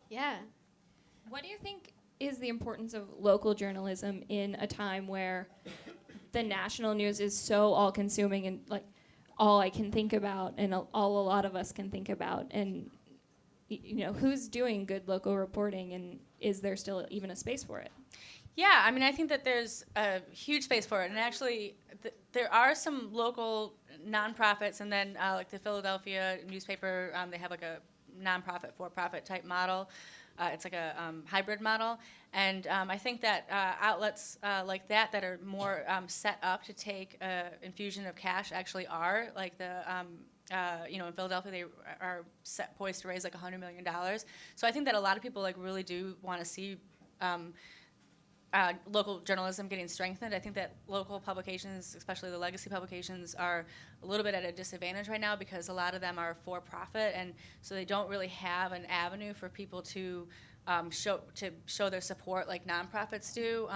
Yeah. What do you think is the importance of local journalism in a time where the national news is so all-consuming and like all I can think about and all a lot of us can think about, and who's doing good local reporting, and is there still even a space for it? Yeah, I mean, I think that there's a huge space for it, and actually there are some local nonprofits, and then like the Philadelphia newspaper, they have like a nonprofit for-profit type model. It's like a hybrid model, and I think that outlets like that are more set up to take infusion of cash actually are, like the in Philadelphia they are poised to raise like $100 million. So I think that a lot of people like really do want to see local journalism getting strengthened. I think that local publications, especially the legacy publications, are a little bit at a disadvantage right now because a lot of them are for profit, and so they don't really have an avenue for people to show their support like nonprofits do,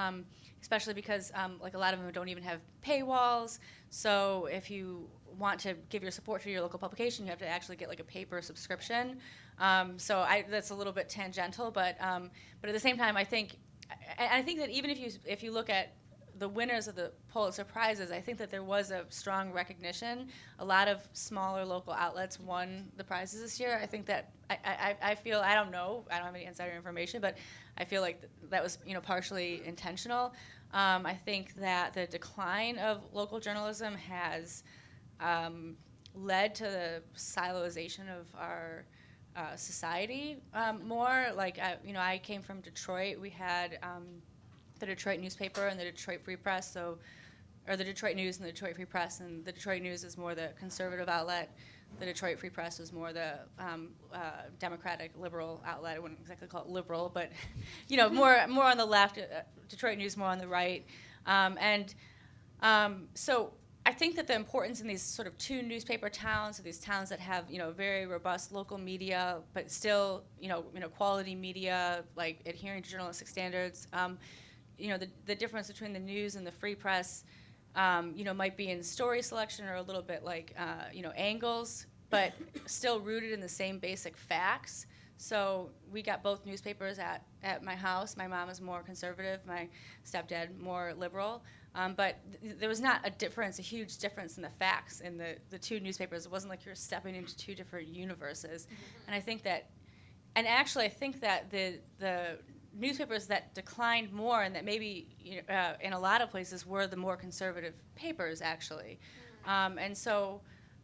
especially because like a lot of them don't even have paywalls. So if you want to give your support to your local publication, you have to actually get like a paper subscription. So that's a little bit tangential, but at the same time, I think that even if you look at the winners of the Pulitzer Prizes, I think that there was a strong recognition. A lot of smaller local outlets won the prizes this year. I think that I feel, I don't know, I don't have any insider information, but I feel like that was partially intentional. I think that the decline of local journalism has led to the siloization of our society more. Like I came from Detroit. We had the Detroit newspaper and the Detroit Free Press, or the Detroit News and the Detroit Free Press, and the Detroit News is more the conservative outlet. The Detroit Free Press is more the democratic liberal outlet. I wouldn't exactly call it liberal, but more on the left. Detroit News more on the right, and So I think that the importance in these sort of two newspaper towns, or these towns that have, very robust local media, but still, quality media, like adhering to journalistic standards. The difference between the news and the free press, might be in story selection or a little bit like, angles, but still rooted in the same basic facts. So we got both newspapers at my house. My mom is more conservative, my stepdad more liberal. But there was not a huge difference in the facts in the two newspapers. It wasn't like you're stepping into two different universes. And I think that the newspapers that declined more and that maybe in a lot of places were the more conservative papers, actually. And so,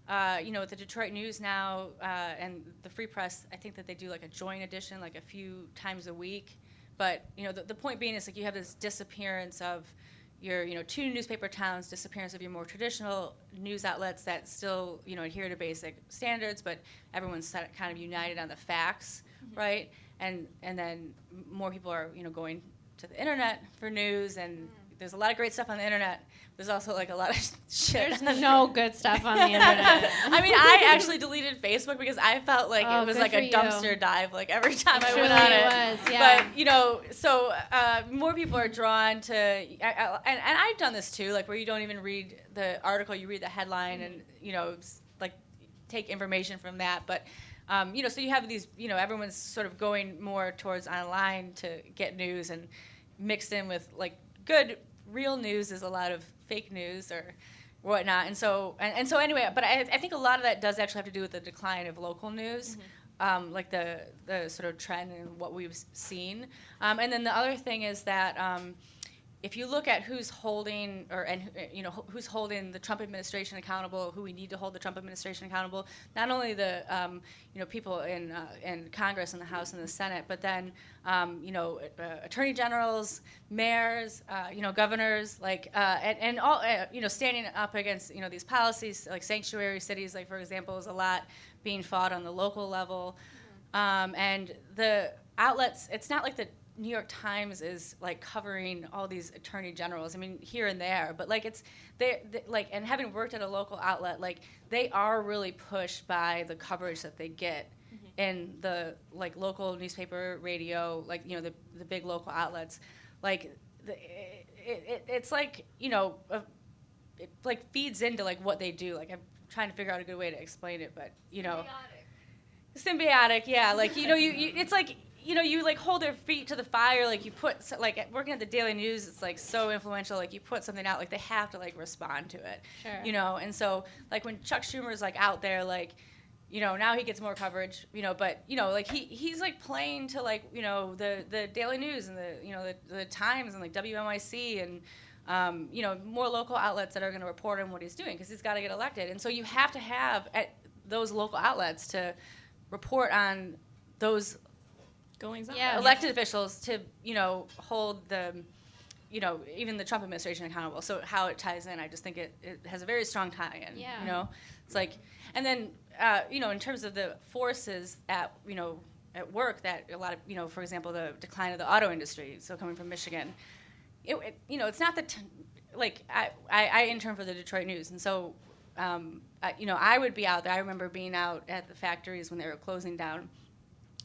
with the Detroit News now and the Free Press, I think that they do like a joint edition like a few times a week. But, the point being is like you have this disappearance of your, two newspaper towns, disappearance of your more traditional news outlets that still, adhere to basic standards, but everyone's kind of united on the facts, right? And then more people are, going to the internet for news, and there's a lot of great stuff on the internet. There's also like a lot of shit. There's no good stuff on the internet. I mean, I actually deleted Facebook because I felt like it was like a dumpster dive, like every time I went on it. Was, yeah. But so more people are drawn to, and I've done this too, like where you don't even read the article, you read the headline, and like take information from that. But so you have these, everyone's sort of going more towards online to get news, and mixed in with like good real news is a lot of fake news or whatnot. And so anyway, but I think a lot of that does actually have to do with the decline of local news, like the sort of trend and what we've seen. And then the other thing is that if you look at who's holding who's holding the Trump administration accountable, who we need to hold the Trump administration accountable, not only the people in Congress and the House and the Senate, but then attorney generals, mayors, governors, like and all standing up against these policies, like sanctuary cities, like for example, is a lot being fought on the local level, and the outlets. It's not like the New York Times is like covering all these attorney generals. I mean, here and there, but like they like, and having worked at a local outlet, like they are really pushed by the coverage that they get in the like local newspaper, radio, like the big local outlets. Like it's like it like feeds into like what they do. Like I'm trying to figure out a good way to explain it, but symbiotic, yeah. Like you it's like. You like hold their feet to the fire, like you put, like working at the Daily News, it's like so influential, like you put something out, like they have to like respond to it, sure. And so like when Chuck Schumer's like out there, like, now he gets more coverage, but, like he's like playing to like, the Daily News and the Times and like WNYC and, more local outlets that are going to report on what he's doing because he's got to get elected. And so you have to have those local outlets to report on those elected officials to, hold the, even the Trump administration accountable. So how it ties in, I just think it has a very strong tie-in. Yeah. It's like, and then, in terms of the forces at work that a lot of, for example, the decline of the auto industry. So coming from Michigan, it's not that, I intern for the Detroit News, and so, I would be out there. I remember being out at the factories when they were closing down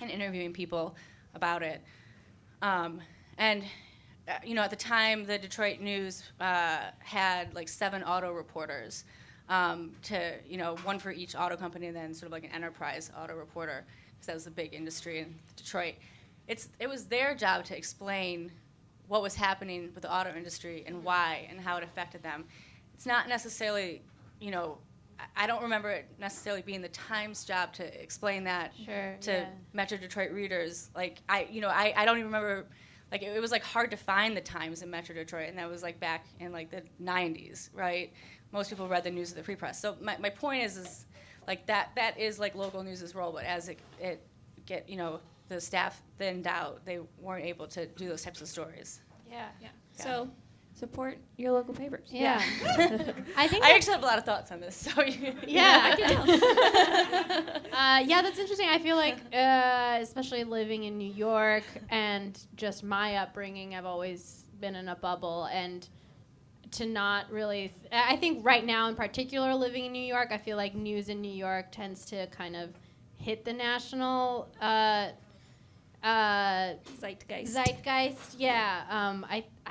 and interviewing people about it. And, at the time, the Detroit News had like 7 auto reporters one for each auto company and then sort of like an enterprise auto reporter because that was a big industry in Detroit. It was their job to explain what was happening with the auto industry and why and how it affected them. It's not necessarily, I don't remember it necessarily being the Times' job to explain that to Metro Detroit readers. Like I don't even remember. Like it was like hard to find the Times in Metro Detroit, and that was like back in like the 90s, right? Most people read the news of the Free Press. So my point is like that is like local news's role, but as it get the staff thinned out, they weren't able to do those types of stories. Yeah. So. Support your local papers. Yeah. I actually have a lot of thoughts on this. So I can tell. That's interesting. I feel like, especially living in New York and just my upbringing, I've always been in a bubble and to not really. I think right now, in particular, living in New York, I feel like news in New York tends to kind of hit the national zeitgeist. Yeah.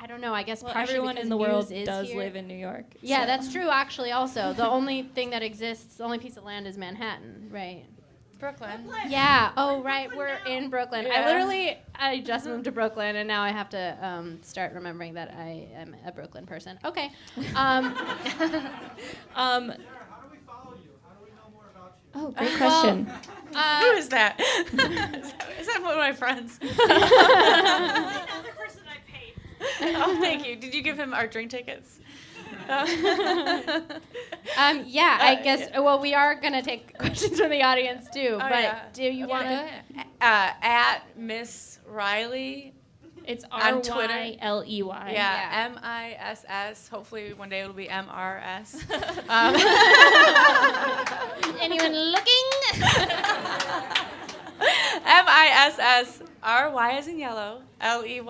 I don't know. I guess Well, partially everyone because in the world news is does here. live in New York. Yeah, so. that's true. Actually, also the only thing that exists, the only piece of land is Manhattan, right? Brooklyn. Yeah. Oh, right. We're in Brooklyn. Yeah. I just moved to Brooklyn, and now I have to start remembering that I am a Brooklyn person. Okay. Oh, great question. Who is that? Is that one of my friends? Another person I paid. Oh, thank you. Did you give him our drink tickets? Yeah, I guess. Well, we are gonna take questions from the audience too. Oh, but yeah. do you want to? At Miss Riley. It's On Twitter. RYLEY. Yeah, MISS. Hopefully one day it'll be MRS. Anyone looking? MISSRY as in yellow. LEY.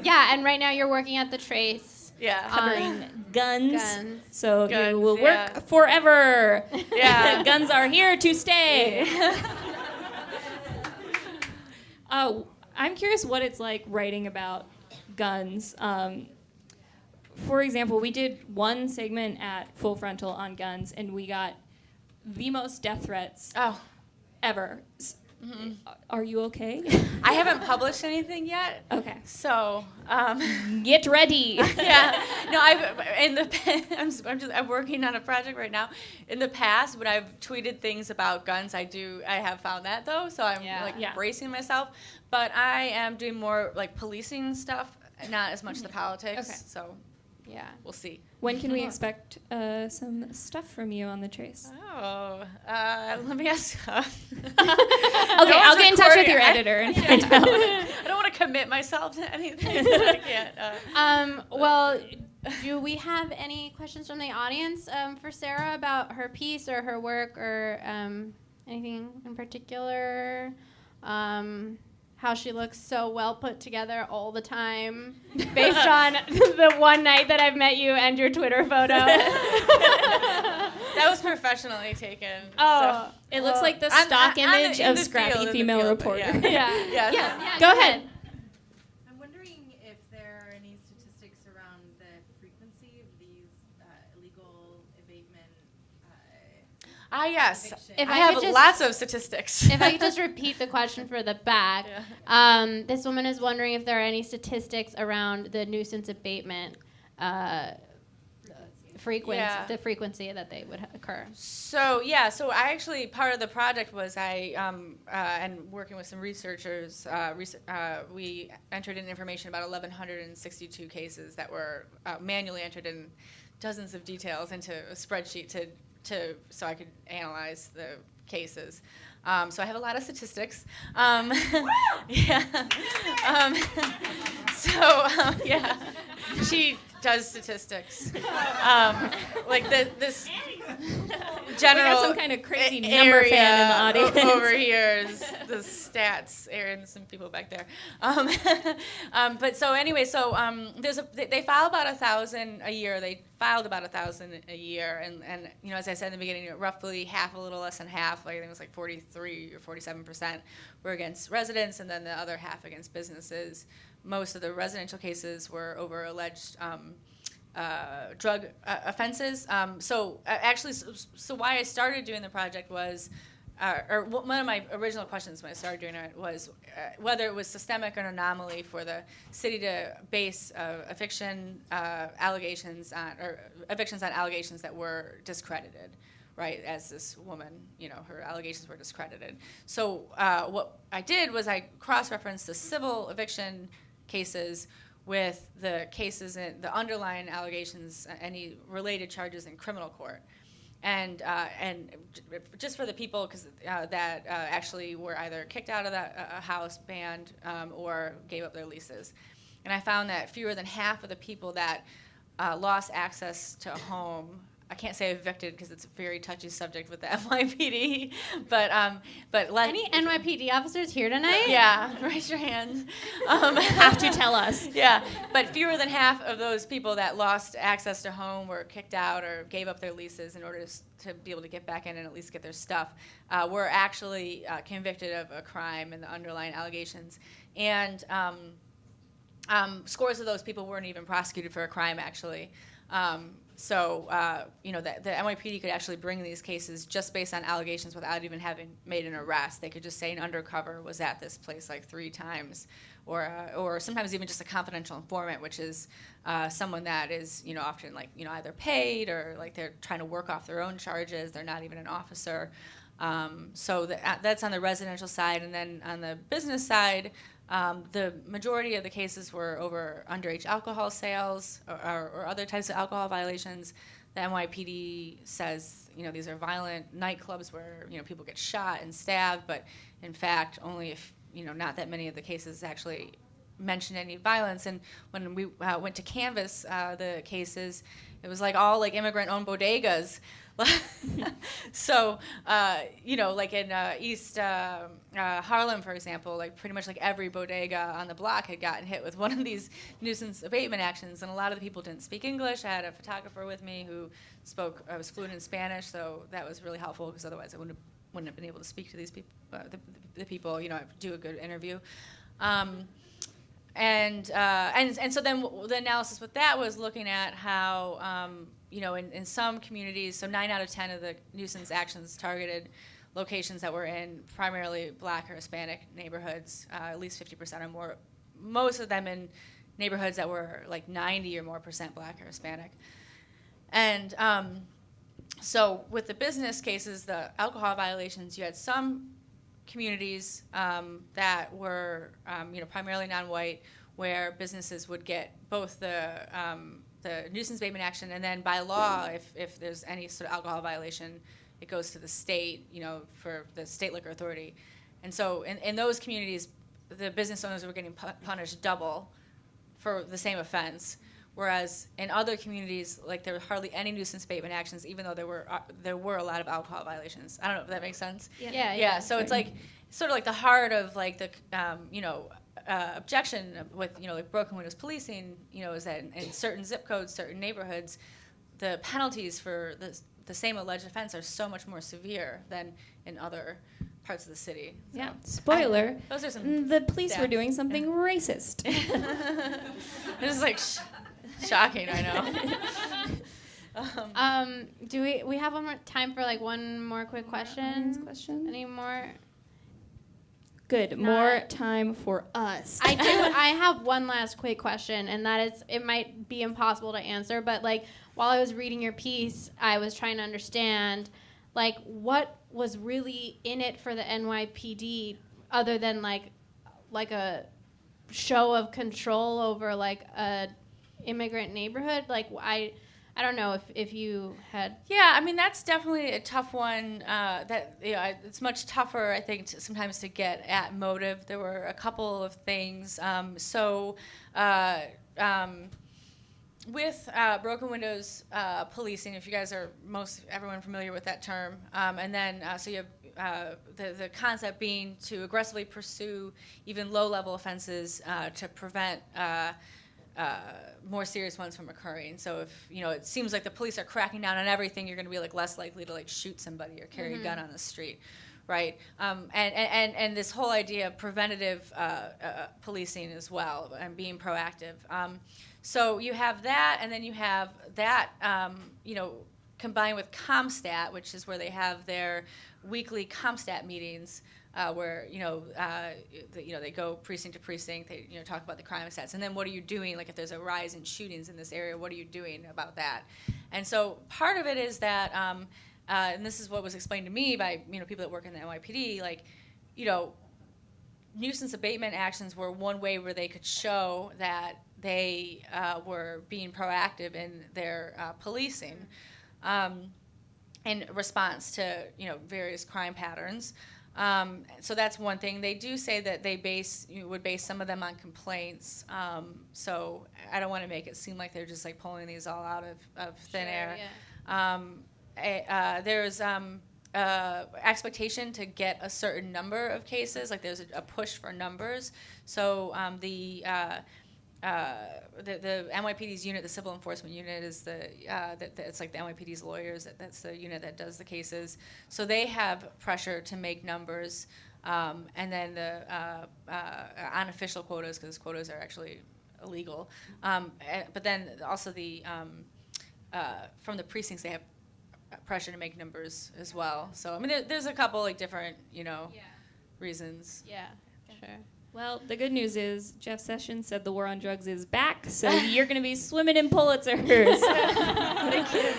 Yeah, and right now you're working at the Trace. Yeah. Covering guns. Guns. So Guns, you will yeah. work forever. Yeah. Guns are here to stay. I'm curious what it's like writing about guns. For example, we did one segment at Full Frontal on guns, and we got the most death threats ever. Mm-hmm. Are you okay? I haven't published anything yet. Okay. So, Get ready. yeah. No, I'm working on a project right now. In the past, when I've tweeted things about guns, I have found that though. So I'm bracing myself. But I am doing more like policing stuff, not as much the politics. Okay. So, yeah, we'll see. When can we expect some stuff from you on the Trace? Oh, let me ask. Okay, I'll get in touch with your editor and find out. I don't want to commit myself to anything. I can't. Well, do we have any questions from the audience for Sarah about her piece or her work or anything in particular? How she looks so well put together all the time, based on the one night that I've met you and your Twitter photo. That was professionally taken. Oh, so. It looks like the stock image of scrappy female reporter. Yeah. Go ahead. I'm wondering if there are any statistics around the frequency of these illegal abatement. Yes. Eviction. If I I have could just- lots of statistics. If I could just repeat the question for the back, this woman is wondering if there are any statistics around the nuisance abatement the frequency that they would occur. So I actually, part of the project was and working with some researchers, we entered in information about 1,162 cases that were manually entered in dozens of details into a spreadsheet so I could analyze the cases. So I have a lot of statistics. She does statistics. Like this general. We got some kind of crazy number fan in the audience. Over here is the stats. Aaron, some people back there. But so anyway, they file about 1,000 a year. They filed about 1,000 a year, and as I said in the beginning, roughly half, a little less than half, like I think it was like 43 or 47% were against residents, and then the other half against businesses. Most of the residential cases were over alleged drug offenses. So why I started doing the project was, one of my original questions when I started doing it was whether it was systemic or an anomaly for the city to base evictions on allegations that were discredited. Right, as this woman, her allegations were discredited. So what I did was I cross-referenced the civil eviction cases with the cases and the underlying allegations, any related charges in criminal court, and just for the people that actually were either kicked out of that house, banned, or gave up their leases, and I found that fewer than half of the people that lost access to a home I can't say evicted because it's a very touchy subject with the NYPD, but Any NYPD officers here tonight? Yeah, raise your hands. Have to tell us. Yeah, but fewer than half of those people that lost access to home were kicked out or gave up their leases in order to be able to get back in and at least get their stuff were actually convicted of a crime and the underlying allegations. And scores of those people weren't even prosecuted for a crime, actually. So the NYPD could actually bring these cases just based on allegations without even having made an arrest. They could just say an undercover was at this place like 3 times, or sometimes even just a confidential informant, which is someone that is often like either paid or like they're trying to work off their own charges. They're not even an officer. So that's on the residential side, and then on the business side. The majority of the cases were over underage alcohol sales or other types of alcohol violations. The NYPD says, these are violent nightclubs where, people get shot and stabbed, but in fact, only if, not that many of the cases actually mentioned any violence. And when we went to canvass the cases, it was like all like immigrant-owned bodegas. So, like in East Harlem, for example, like pretty much like every bodega on the block had gotten hit with one of these nuisance abatement actions, and a lot of the people didn't speak English. I had a photographer with me who was fluent in Spanish, so that was really helpful because otherwise I wouldn't have been able to speak to these people, the people, do a good interview. And so then the analysis with that was looking at how, in some communities, so 9 out of 10 of the nuisance actions targeted locations that were in primarily Black or Hispanic neighborhoods, at least 50% or more, most of them in neighborhoods that were like 90 or more % Black or Hispanic. And so with the business cases, the alcohol violations, you had some communities that were, primarily non-white, where businesses would get both the nuisance abatement action, and then by law, if there's any sort of alcohol violation, it goes to the state, for the state liquor authority. And so in those communities, the business owners were getting punished double for the same offense, whereas in other communities, like there were hardly any nuisance abatement actions, even though there were a lot of alcohol violations. I don't know if that makes sense. Yeah. So it's like sort of like the heart of like the objection with like broken windows policing, is that in certain zip codes, certain neighborhoods, the penalties for the same alleged offense are so much more severe than in other parts of the city. So Yeah. Spoiler. Those are some. The police stats. were doing something racist. This is like shocking. I know. Do we have one more one more quick question? Any more? Good. More time for us. I do. I have one last quick question, and that is, it might be impossible to answer, but while I was reading your piece, I was trying to understand, what was really in it for the NYPD, other than like a show of control over a immigrant neighborhood. I don't know if you had. Yeah, I mean that's definitely a tough one. It's much tougher, I think, sometimes to get at motive. There were a couple of things. With broken windows policing, if you guys are everyone familiar with that term, and then so you have the concept being to aggressively pursue even low-level offenses to prevent more serious ones from occurring. So if it seems like the police are cracking down on everything, you're going to be less likely to shoot somebody or carry a gun on the street, right? And this whole idea of preventative policing as well and being proactive. So you have that, and then you have that combined with CompStat, which is where they have their weekly CompStat meetings. Where they go precinct to precinct, they talk about the crime stats, and then what are you doing? If there's a rise in shootings in this area, what are you doing about that? And so part of it is that, and this is what was explained to me by people that work in the NYPD, nuisance abatement actions were one way where they could show that they were being proactive in their policing in response to various crime patterns. So that's one thing. They do say that they would base some of them on complaints. So I don't want to make it seem like they're just pulling these all out of thin air. there's expectation to get a certain number of cases. Like there's a push for numbers. So the NYPD's unit, the civil enforcement unit, is it's like the NYPD's lawyers. That's the unit that does the cases. So they have pressure to make numbers, and then the unofficial quotas, because quotas are actually illegal. But then also from the precincts, they have pressure to make numbers as well. So I mean, there's a couple like different reasons. Yeah, sure. Well, the good news is Jeff Sessions said the war on drugs is back, so you're going to be swimming in Pulitzers. Thank you.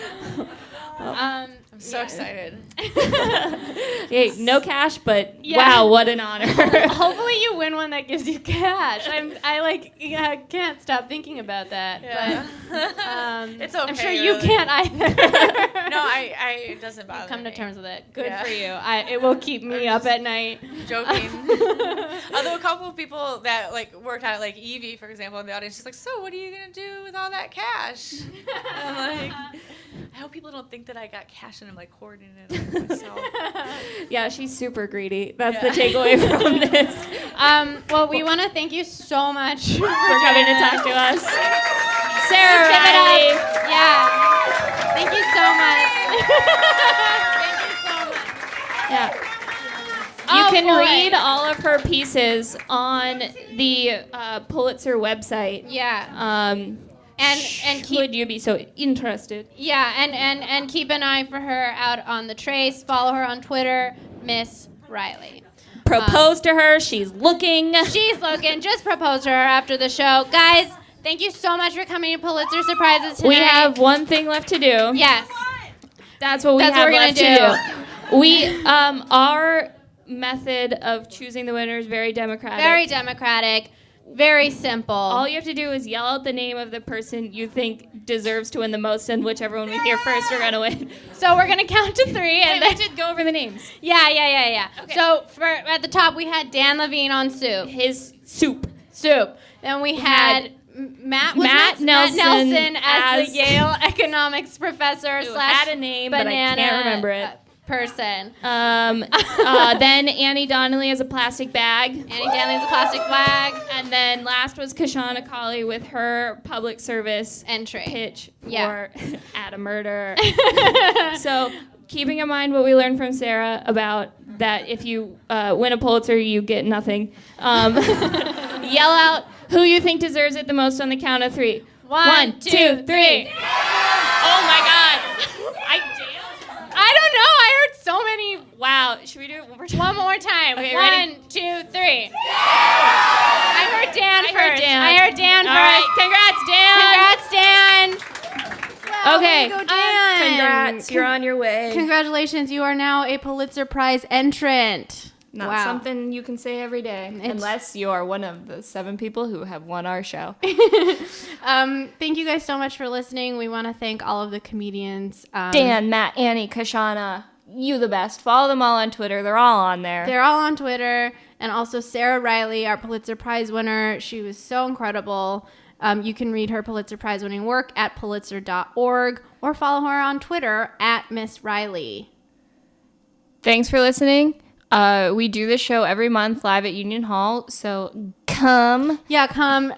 I'm so excited. Hey, no cash, but wow, what an honor. Hopefully you win one that gives you cash. I can't stop thinking about that. Yeah. But it's okay. I'm sure really. you can't either. No, it doesn't bother me. Come to terms with it. Good Yeah. for you. It will keep me up at night. Joking. Although a couple of people that like worked on it, like Evie, for example, in the audience, she's like, "So what are you gonna do with all that cash?" And I'm like, I hope people don't think that I got cash and I'm like hoarding it on myself. Yeah, she's super greedy. That's the takeaway from this. Well, we want to thank you so much for coming to talk to us. Sarah Give it Ryley. up. Yeah. Thank you so much. Thank you so much. Yeah. You can read all of her pieces on the Pulitzer website. Yeah. And would you be so interested? Yeah, and keep an eye for her out on the trace. Follow her on Twitter, Miss Ryley. Propose to her. She's looking. She's looking. Just propose to her after the show. Guys, thank you so much for coming to Pulitzer Surprises tonight. We have one thing left to do. Yes. That's what we have we're left gonna to do. We, our method of choosing the winner is very democratic. Very democratic. Very simple. All you have to do is yell out the name of the person you think deserves to win the most, and whichever one we hear first are gonna win. So we're gonna count to 3, and then just go over the names. Yeah. Okay. So at the top we had Dan Levine on soup. His soup. Then we had Matt Nelson as the Yale economics professor who slash had a name, banana but I can't remember it. Person. Then Annie Donley as a plastic bag. Annie Donley as a plastic bag. And then last was Kashana Cauley with her public service entry pitch for At a Murder. So keeping in mind what we learned from Sarah about that if you win a Pulitzer, you get nothing. Yell out who you think deserves it the most on the count of 3. 1, 2, 3. Oh my God. I don't know. I heard so many. Wow. Should we do it one more time? One more time. Okay, 1, 2, 3. I heard Dan first. I heard Dan All first. right. Congrats, Dan. Wow, Okay. way to go, Dan. Congrats. You're on your way. Congratulations. You are now a Pulitzer Prize entrant. Not something you can say every day, unless you're one of the 7 people who have won our show. Thank you guys so much for listening. We want to thank all of the comedians. Dan, Matt, Annie, Kashana, you the best. Follow them all on Twitter. They're all on there. They're all on Twitter. And also Sarah Ryley, our Pulitzer Prize winner. She was so incredible. You can read her Pulitzer Prize winning work at pulitzer.org or follow her on Twitter at Miss Ryley. Thanks for listening. We do this show every month live at Union Hall, so come. Yeah, come.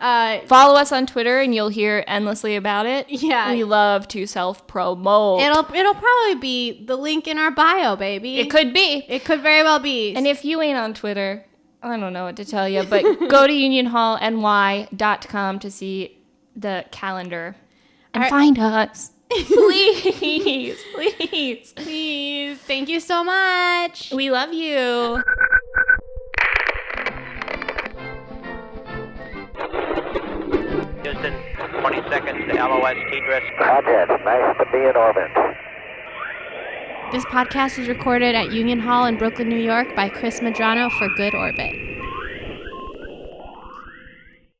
Follow us on Twitter, and you'll hear endlessly about it. Yeah. We love to self-promote. It'll probably be the link in our bio, baby. It could be. It could very well be. And if you ain't on Twitter, I don't know what to tell you, but go to unionhallny.com to see the calendar and find us. Please. Thank you so much. We love you. Houston, 20 seconds to LOS T-Dress. Roger, nice to be in orbit. This podcast is recorded at Union Hall in Brooklyn, New York by Chris Madrano for Good Orbit.